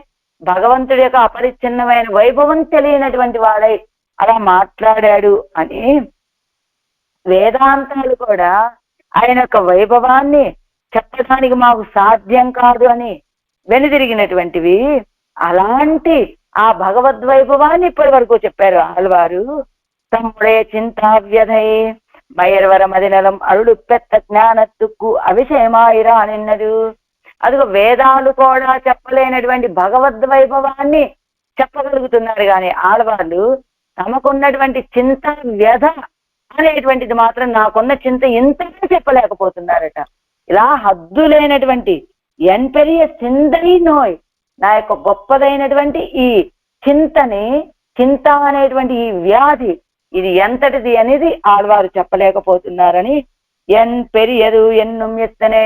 భగవంతుడి యొక్క అపరిచ్ఛిన్నమైన వైభవం తెలియనటువంటి వాడై అలా మాట్లాడాడు అని. వేదాంతాలు కూడా ఆయన యొక్క వైభవాన్ని చెప్పడానికి మాకు సాధ్యం కాదు అని వెనుదిరిగినటువంటివి. అలాంటి ఆ భగవద్వైభవాన్ని ఇప్పటి వరకు చెప్పారు ఆళ్వారు. తమ్ముడే చింతావ్యధై మయర్వర మదినలం అరుడు పెద్ద జ్ఞానత్తుక్కు అవిషయమాయిరా అనిన్నదు. అదిగో వేదాలు కూడా చెప్పలేనటువంటి భగవద్వైభవాన్ని చెప్పగలుగుతున్నారు కానీ ఆళ్వార్లు తమకున్నటువంటి చింత వ్యధ అనేటువంటిది మాత్రం నాకున్న చింత ఇంతగా చెప్పలేకపోతున్నారట. ఇలా హద్దులేనటువంటి ఎన్ పెరియ సిందై నోయ్, నా యొక్క గొప్పదైనటువంటి ఈ చింత అనేటువంటి ఈ వ్యాధి ఇది ఎంతటిది అనేది ఆళ్వారు చెప్పలేకపోతున్నారని. ఎన్ పెరియదు ఎన్ను ఎత్తనే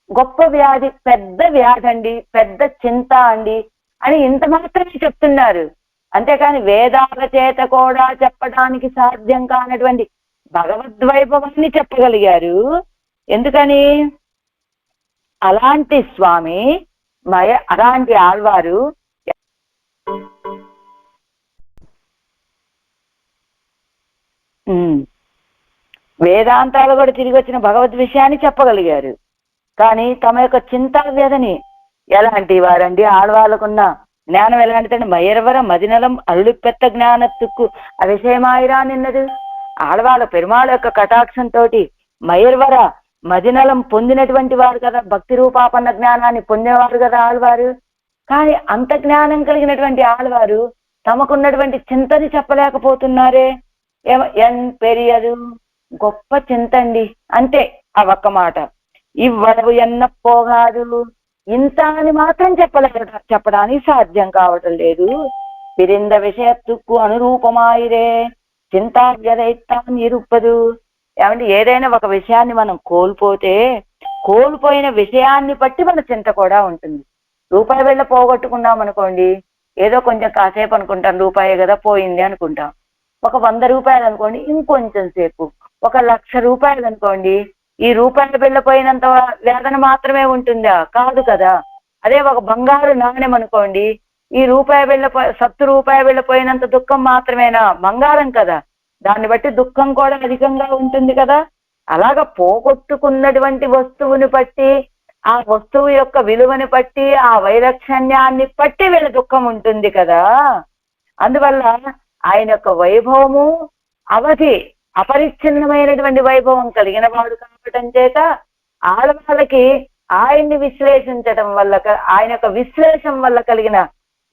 గొప్ప వ్యాధి, పెద్ద వ్యాధి అండి, పెద్ద చింత అండి అని ఇంత మాత్రమే చెప్తున్నారు. అంతేకాని వేదాల చేత కూడా చెప్పడానికి సాధ్యం కానటువంటి భగవద్వైభవాన్ని చెప్పగలిగారు. ఎందుకని, అలాంటి స్వామి అలాంటి ఆళ్వారు వేదాంతాలు కూడా తిరిగి వచ్చిన భగవద్ విషయాన్ని చెప్పగలిగారు. కానీ తమ యొక్క చింతా వ్యధని ఎలాంటి వారండి, ఆడవాళ్ళకున్న జ్ఞానం ఎలాంటిదండి, మయర్వర మదినలం అరుడు పెద్ద జ్ఞానత్తుక్కు అవిషయమాయిరా నిన్నది. ఆడవాళ్ళ పెరుమాళ యొక్క కటాక్షంతో మయర్వర మదినలం పొందినటువంటి వారు కదా, భక్తి రూపాపన్న జ్ఞానాన్ని పొందేవారు కదా ఆళ్వారు. కానీ అంత జ్ఞానం కలిగినటువంటి ఆళ్వారు తమకున్నటువంటి చింతని చెప్పలేకపోతున్నారే. ఎన్ పెరియదు, గొప్ప చింత అండి, అంతే ఆ ఒక్క మాట. ఇవ్వడవు ఎన్న పోగాదు, ఇంత అని మాత్రం చెప్పడానికి సాధ్యం కావటం లేదు. పిరింద విషయత్తుకు అనురూపమాయిరే చింతావ్యదైతాన్ని ఇరుప్పదు. ఏమంటే ఏదైనా ఒక విషయాన్ని మనం కోల్పోతే కోల్పోయిన విషయాన్ని బట్టి మన చింత కూడా ఉంటుంది. రూపాయి వెళ్ళ పోగొట్టుకున్నాం అనుకోండి, ఏదో కొంచెం కాసేపు అనుకుంటాం, రూపాయి కదా పోయింది అనుకుంటాం. ఒక 100 రూపాయలు అనుకోండి, ఇంకొంచెం సేపు. ఒక 1,00,000 రూపాయలు అనుకోండి, ఈ రూపాయలు వెళ్ళిపోయినంత వేదన మాత్రమే ఉంటుందా? కాదు కదా. అదే ఒక బంగారు నాణ్యం అనుకోండి, ఈ రూపాయి 70 రూపాయలు వెళ్ళిపోయినంత దుఃఖం మాత్రమేనా? బంగారం కదా, దాన్ని బట్టి దుఃఖం కూడా అధికంగా ఉంటుంది కదా. అలాగ పోగొట్టుకున్నటువంటి వస్తువుని బట్టి, ఆ వస్తువు యొక్క విలువని బట్టి, ఆ వైలక్షణ్యాన్ని బట్టి వీళ్ళ దుఃఖం ఉంటుంది కదా. అందువల్ల ఆయన యొక్క వైభవము అవధి అపరిచ్ఛిన్నమైనటువంటి వైభవం కలిగిన వాడు కావటం చేత ఆడవాళ్ళకి ఆయన్ని విశ్లేషించటం వల్ల, ఆయన యొక్క విశ్లేషం వల్ల కలిగిన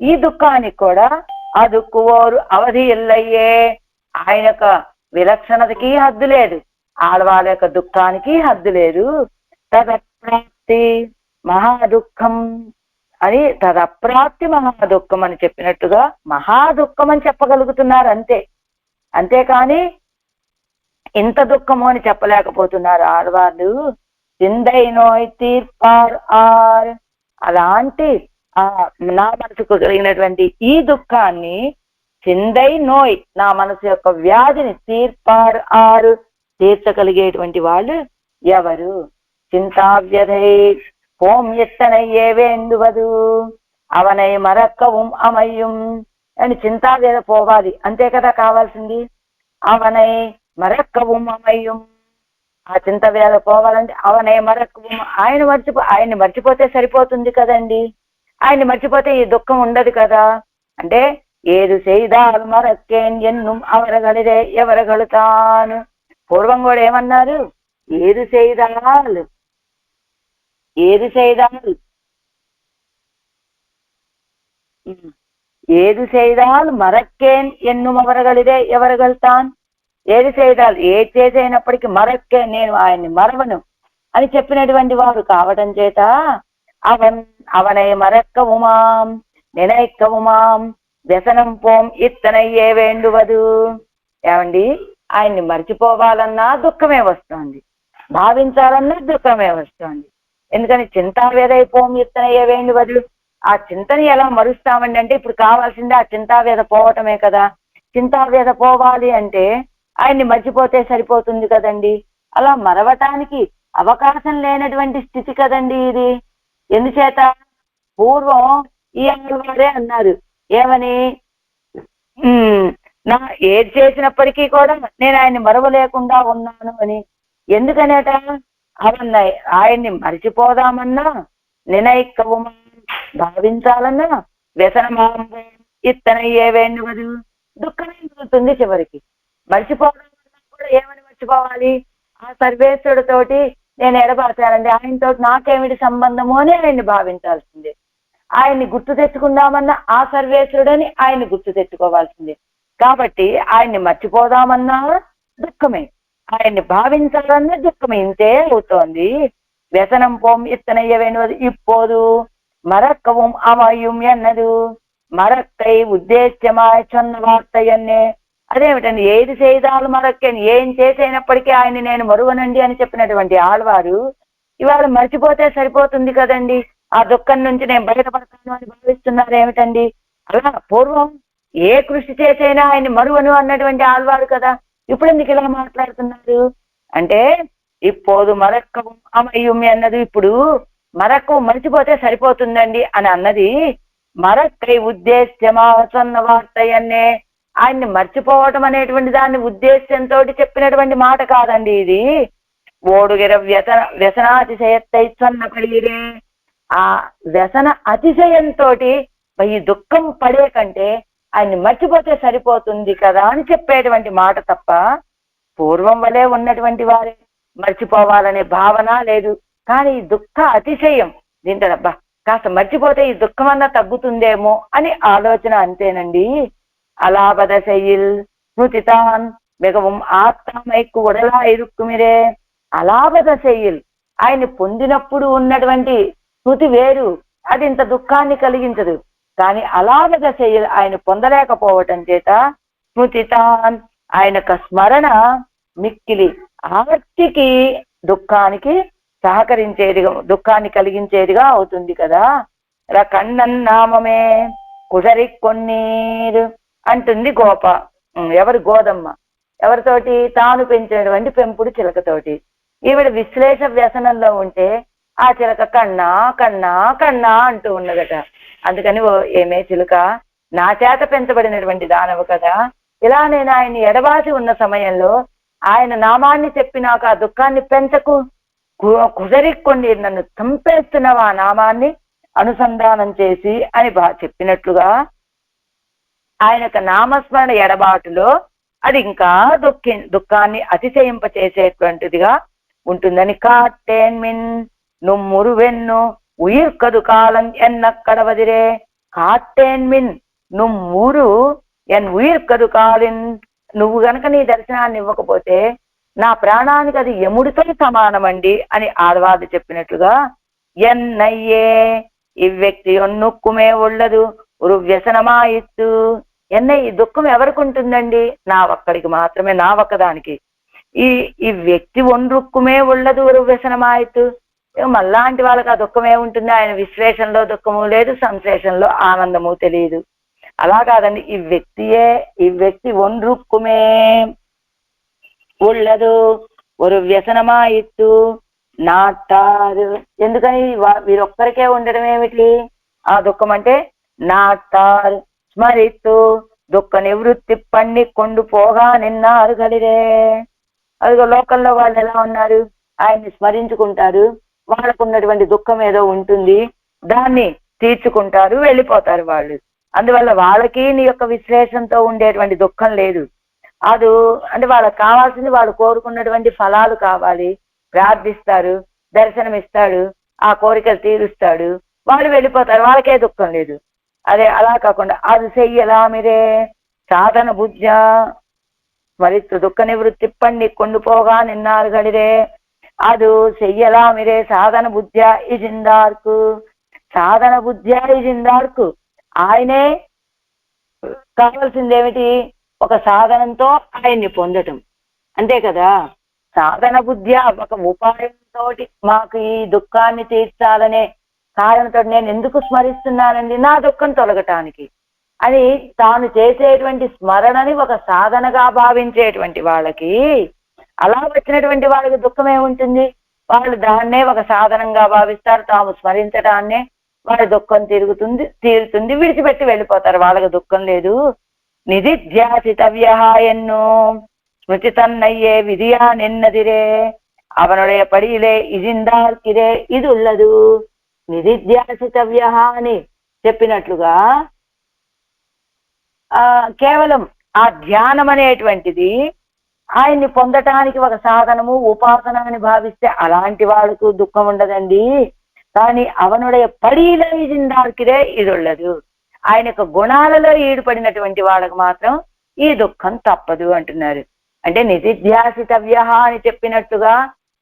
ఈ దుఃఖానికి కూడా ఆ దుఃఖువోరు అవధి ఎల్లయ్యే. ఆయన యొక్క విలక్షణతకి హద్దు లేదు, ఆడవాళ్ళ యొక్క దుఃఖానికి హద్దు లేదు. తదప్రాప్తి మహాదుఃఖం అని, తదప్రాప్తి మహాదుఃఖం అని చెప్పినట్టుగా మహాదుఃఖం అని చెప్పగలుగుతున్నారు అంతే. అంతేకాని ఇంత దుఃఖము అని చెప్పలేకపోతున్నారు ఆడవాళ్ళు. చిందై నోయ్ తీర్పార్ ఆర్, అలాంటి నా మనసుకు కలిగినటువంటి ఈ దుఃఖాన్ని, చిందై నోయ్ నా మనసు యొక్క వ్యాధిని, తీర్పార్ ఆరు తీర్చగలిగేటువంటి వాళ్ళు ఎవరు? చింతావ్యధై పోం ఎత్తనయ్యే వేండువదు అవనై మరక్కవం అమయ్యం అని చింతావ్యధ పోవాలి, అంతే కదా కావాల్సింది. అవనై మరక్కవం అమయ్యం, ఆ చింతవ్యాధ పోవాలంటే అవనై మరక్కవం, ఆయన్ని మర్చిపోతే సరిపోతుంది కదండి. ఆయన్ని మర్చిపోతే ఈ దుఃఖం ఉండదు కదా. అంటే ఏదు செய்தால் మరక్కేన్ ఎన్నుం అవరగలిదే ఎవరగలుతాను. పూర్వం కూడా ఏమన్నారు? ఏదు செய்தால் మరక్కేన్ ఎన్నుం అవరగలిదే ఎవరగలుతాన్. ఏది చేయదాలు, ఏది చేసైనప్పటికీ మరక్కేన్, నేను ఆయన్ని మరవను అని చెప్పినటువంటి వారు కావటం చేత అవనై మరక్క ఉమాం నినైక్క ఉమాం వ్యసనం పోం ఇత్తనయ్యే వేండువదు. ఏమండి, ఆయన్ని మర్చిపోవాలన్నా దుఃఖమే వస్తుంది, భావించాలన్నా దుఃఖమే వస్తుంది. ఎందుకని చింతావేదైపోం ఇత్తనయ్యే వేండువదు. ఆ చింతని ఎలా మరుస్తామండి అంటే, ఇప్పుడు కావాల్సిందే ఆ చింతావేద పోవటమే కదా. చింతావేద పోవాలి అంటే ఆయన్ని మర్చిపోతే సరిపోతుంది కదండి. అలా మరవటానికి అవకాశం లేనటువంటి స్థితి కదండి ఇది. ఎందుచేత పూర్వం ఈ ఆళ్వారే అన్నారు, ఏమని? నా ఏది చేసినప్పటికీ కూడా నేను ఆయన్ని మరవలేకుండా ఉన్నాను అని. ఎందుకనేట? అవన్నాయి ఆయన్ని మరిచిపోదామన్నా, నినైక్కవమా భావించాలన్నా, వ్యసనమాం ఇత్తనయ్యే వేండువదు, దుఃఖమే మిగులుతుంది చివరికి. మర్చిపోవాలన్నా కూడా ఏమని మర్చిపోవాలి? ఆ సర్వేశ్వరుడితోటి నేను ఎడబాటానండి, ఆయనతో నాకేమిటి సంబంధము అని ఆయన్ని భావించాల్సిందే. ఆయన్ని గుర్తు తెచ్చుకుందామన్నా ఆ సర్వేశ్వరుడని ఆయన్ని గుర్తు తెచ్చుకోవాల్సిందే. కాబట్టి ఆయన్ని మర్చిపోదామన్నా దుఃఖమే, ఆయన్ని భావించాలన్నా దుఃఖమే. ఇంతే అవుతోంది. వ్యసనం పోం ఇత్తనయ్య వేణువది ఇప్పోదు మరక్కవం అమయం ఎన్నదు మరక్కై ఉద్దేశ్యమాయ చొన్న వార్తయన్నే. అదేమిటండి, ఏది చేయదాలు మరక్కని, ఏం చేసైనప్పటికీ ఆయన్ని నేను మరువనండి అని చెప్పినటువంటి ఆళ్వారు ఇవాళ మర్చిపోతే సరిపోతుంది కదండి, ఆ దుఃఖం నుంచి నేను బయటపడతాను అని భావిస్తున్నారు ఏమిటండి? అలా పూర్వం ఏ కృషి చేసైనా ఆయన్ని మరువను అన్నటువంటి ఆళ్వారు కదా, ఇప్పుడు ఎందుకు ఇలా మాట్లాడుతున్నారు అంటే, ఇప్పోదు మరక్కవం అమయ్యం అన్నది ఇప్పుడు మరక్కం మర్చిపోతే సరిపోతుందండి అని అన్నది మరక్కై ఉద్దేశ్యమాసన్న వార్తయన్నే. ఆయన్ని మర్చిపోవటం అనేటువంటి దాన్ని ఉద్దేశ్యంతో చెప్పినటువంటి మాట కాదండి ఇది. ఓడుగిర వ్యసనాతిశయత్తైస్వన్న పడిరే, ఆ వ్యసన అతిశయంతో ఈ దుఃఖం పడే కంటే ఆయన్ని మర్చిపోతే సరిపోతుంది కదా అని చెప్పేటువంటి మాట తప్ప, పూర్వం వలె ఉన్నటువంటి వారే మర్చిపోవాలనే భావన లేదు. కానీ ఈ దుఃఖ అతిశయం దీంతో అబ్బా కాస్త మర్చిపోతే ఈ దుఃఖం అన్నా తగ్గుతుందేమో అని ఆలోచన అంతేనండి. అలాబదశయిల్ స్మృతితాన్ మిగవం ఆత్మైకు ఉడలా ఇరుక్కుమిరే. అలాబదశయిల్ ఆయన్ని పొందినప్పుడు ఉన్నటువంటి స్మృతి వేరు, అది ఇంత దుఃఖాన్ని కలిగించదు. కానీ అలాబదశయిల్ ఆయన పొందలేకపోవటం చేత స్మృతితాన్ ఆయనకు స్మరణ మిక్కిలి ఆర్తికి దుఃఖానికి సహకరించేదిగా, దుఃఖాన్ని కలిగించేదిగా అవుతుంది కదా. కన్నన్నామమే కుసరి కొన్నీరు అంటుంది గోప. ఎవరు? గోదమ్మ. ఎవరితోటి? తాను పెంచినటువంటి పెంపుడు చిలకతోటి. ఈవిడ విశ్లేష వ్యసనంలో ఉంటే ఆ చిలక కన్నా కన్నా కన్నా అంటూ ఉన్నదట. అందుకని ఏమే చిలుక, నా చేత పెంచబడినటువంటి దానవు కదా, ఇలా నేను ఆయన్ని ఎడబాసి ఉన్న సమయంలో ఆయన నామాన్ని చెప్పి నాకు ఆ దుఃఖాన్ని పెంచకు, కుసరిక్కొని నన్ను చంపేస్తున్నావు ఆ నామాన్ని అనుసంధానం చేసి అని చెప్పినట్లుగా ఆయనకు నామస్మరణ ఎడబాటులో అది ఇంకా దుఃఖాన్ని అతిశయింప చేసేటువంటిదిగా ఉంటుందని. కాట్టేన్మిన్ నుమ్మురు వెన్ను ఉయిర్కదు కాలం ఎన్నక్కడవదిరే. కాట్టేన్మిన్ నుమ్మురు ఎన్ ఉయిర్కదు కాలిన్. నువ్వు గనక నీ దర్శనాన్ని ఇవ్వకపోతే నా ప్రాణానికి అది యముడితో సమానమండి అని ఆడవాళ్ళు చెప్పినట్లుగా ఎన్నయ్యే ఈ వ్యక్తి ఒన్నుక్కుమే ఉళ్ళదు ఒక వ్యసనమాయిత్తు. ఎన్నయ్య ఈ దుఃఖం ఎవరికి ఉంటుందండి? నా ఒక్కడికి మాత్రమే, నా ఒక్కదానికి. ఈ వ్యక్తి ఒన్రుక్కుమే ఉళ్ళదు ఒక వ్యసనమాయిత్తు. మళ్ళాంటి వాళ్ళకి ఆ దుఃఖమే ఉంటుంది. ఆయన విశ్లేషణలో దుఃఖము లేదు, సంశ్లేషణలో ఆనందము తెలియదు. అలా కాదండి, ఈ వ్యక్తి ఒన్రుక్కుమే ఉళ్ళదు ఒక వ్యసనమాయిత్తు నాటారు. ఎందుకని వీరొక్కరికే ఉండడం ఏమిటి ఆ దుఃఖం అంటే? నాటారు స్మరిత్తు దుఃఖ నివృత్తి పండి కొండు పోగా నిన్నారు గలిరే. అదిగో లోకల్లో వాళ్ళు ఎలా ఉన్నారు? ఆయన్ని స్మరించుకుంటారు, వాళ్ళకు ఉన్నటువంటి దుఃఖం ఏదో ఉంటుంది, దాన్ని తీర్చుకుంటారు, వెళ్ళిపోతారు వాళ్ళు. అందువల్ల వాళ్ళకి నీ యొక్క విశ్లేషణతో ఉండేటువంటి దుఃఖం లేదు. అది అంటే వాళ్ళకి కావాల్సింది వాళ్ళు కోరుకున్నటువంటి ఫలాలు కావాలి, ప్రార్థిస్తారు, దర్శనమిస్తాడు, ఆ కోరికలు తీరుస్తాడు, వాళ్ళు వెళ్ళిపోతారు, వాళ్ళకే దుఃఖం లేదు. అదే అలా కాకుండా అది చెయ్యలా మీరే సాధన బుద్ధ స్మరిత్తు దుఃఖ నివృత్తి పండి కొండుపోగా నిన్నారు గడిరే. అది చెయ్యలా మీరే సాధన బుద్ధ ఇజిందార్కు. సాధన బుద్ధ ఇజిందార్కు ఆయనే కావాల్సిందేమిటి? ఒక సాధనంతో ఆయన్ని పొందటం, అంతే కదా. సాధన బుద్ధి ఒక ఉపాయంతో మాకు ఈ దుఃఖాన్ని తీర్చాలనే కారణంతో నేను ఎందుకు స్మరిస్తున్నానండి? నా దుఃఖం తొలగటానికి అని తాను చేసేటువంటి స్మరణని ఒక సాధనగా భావించేటువంటి వాళ్ళకి, అలా వచ్చినటువంటి వాళ్ళకి దుఃఖం ఏముంటుంది? వాళ్ళు దాన్నే ఒక సాధనంగా భావిస్తారు, తాము స్మరించడాన్నే వాళ్ళ దుఃఖం తీరుతుంది, విడిచిపెట్టి వెళ్ళిపోతారు, వాళ్ళకి దుఃఖం లేదు. నిధిధ్యాసితవ్య ఎన్నో స్మృతి తన్నయ్యే విధియా నిన్నదిరే అవనుடைய పడిలే ఇజిందార్కిరే ఇది ఉల్లదు. నిధిధ్యాసితవ్య అని చెప్పినట్లుగా కేవలం ఆ ధ్యానం అనేటువంటిది ఆయన్ని పొందటానికి ఒక సాధనము, ఉపాసన అని భావిస్తే అలాంటి వాళ్ళకు దుఃఖం ఉండదండి. కానీ అవనుடைய పడిలో ఇజిందార్కిరే ఇది ఉల్లదు. ఆయన యొక్క గుణాలలో ఈడుపడినటువంటి వాళ్ళకు మాత్రం ఈ దుఃఖం తప్పదు అంటున్నారు. అంటే నిధిధ్యాసితవ్య అని చెప్పినట్టుగా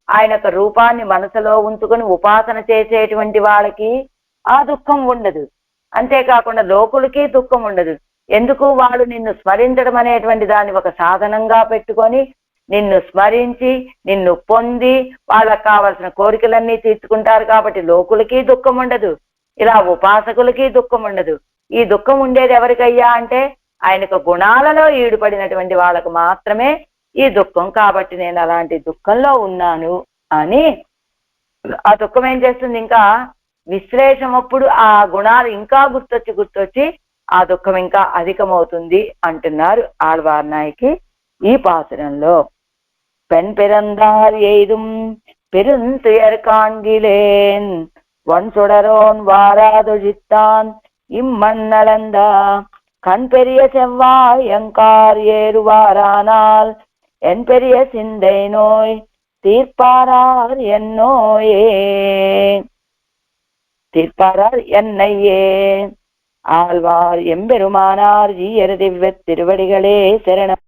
ఆయన యొక్క రూపాన్ని మనసులో ఉంచుకొని ఉపాసన చేసేటువంటి వాళ్ళకి ఆ దుఃఖం ఉండదు. అంతేకాకుండా లోకులకి దుఃఖం ఉండదు. ఎందుకు? వాళ్ళు నిన్ను స్మరించడం అనేటువంటి దాన్ని ఒక సాధనంగా పెట్టుకొని నిన్ను స్మరించి నిన్ను పొంది వాళ్ళకు కావలసిన కోరికలన్నీ తీర్చుకుంటారు కాబట్టి లోకులకి దుఃఖం ఉండదు, ఇలా ఉపాసకులకి దుఃఖం ఉండదు. ఈ దుఃఖం ఉండేది ఎవరికయ్యా అంటే ఆయనకు గుణాలలో ఈడుపడినటువంటి వాళ్ళకు మాత్రమే ఈ దుఃఖం. కాబట్టి నేను అలాంటి దుఃఖంలో ఉన్నాను అని ఆ దుఃఖం ఏం చేస్తుంది? ఇంకా విశ్లేషమప్పుడు ఆ గుణాలు ఇంకా గుర్తొచ్చి ఆ దుఃఖం ఇంకా అధికమవుతుంది అంటున్నారు ఆళ్వార్నాయకి ఈ పాసురంలో. పెన్ పెరందార్ ఎయిదుం పెరుంతుయర్ కాన్గిలేన్ వన్ సుడరోన్ వారాదు జిత్తాన్ இம்மண்ணளந்தா கண் பெரிய செவ்வாய் எங்கார் ஏறுவாரானால் என் பெரிய சிந்தை நோய் தீர்ப்பாரார் என்னோயே, தீர்ப்பாரார் என்னையே. ஆழ்வார் எம்பெருமானார் ஜீயர் திவ்ய திருவடிகளே சரணம்.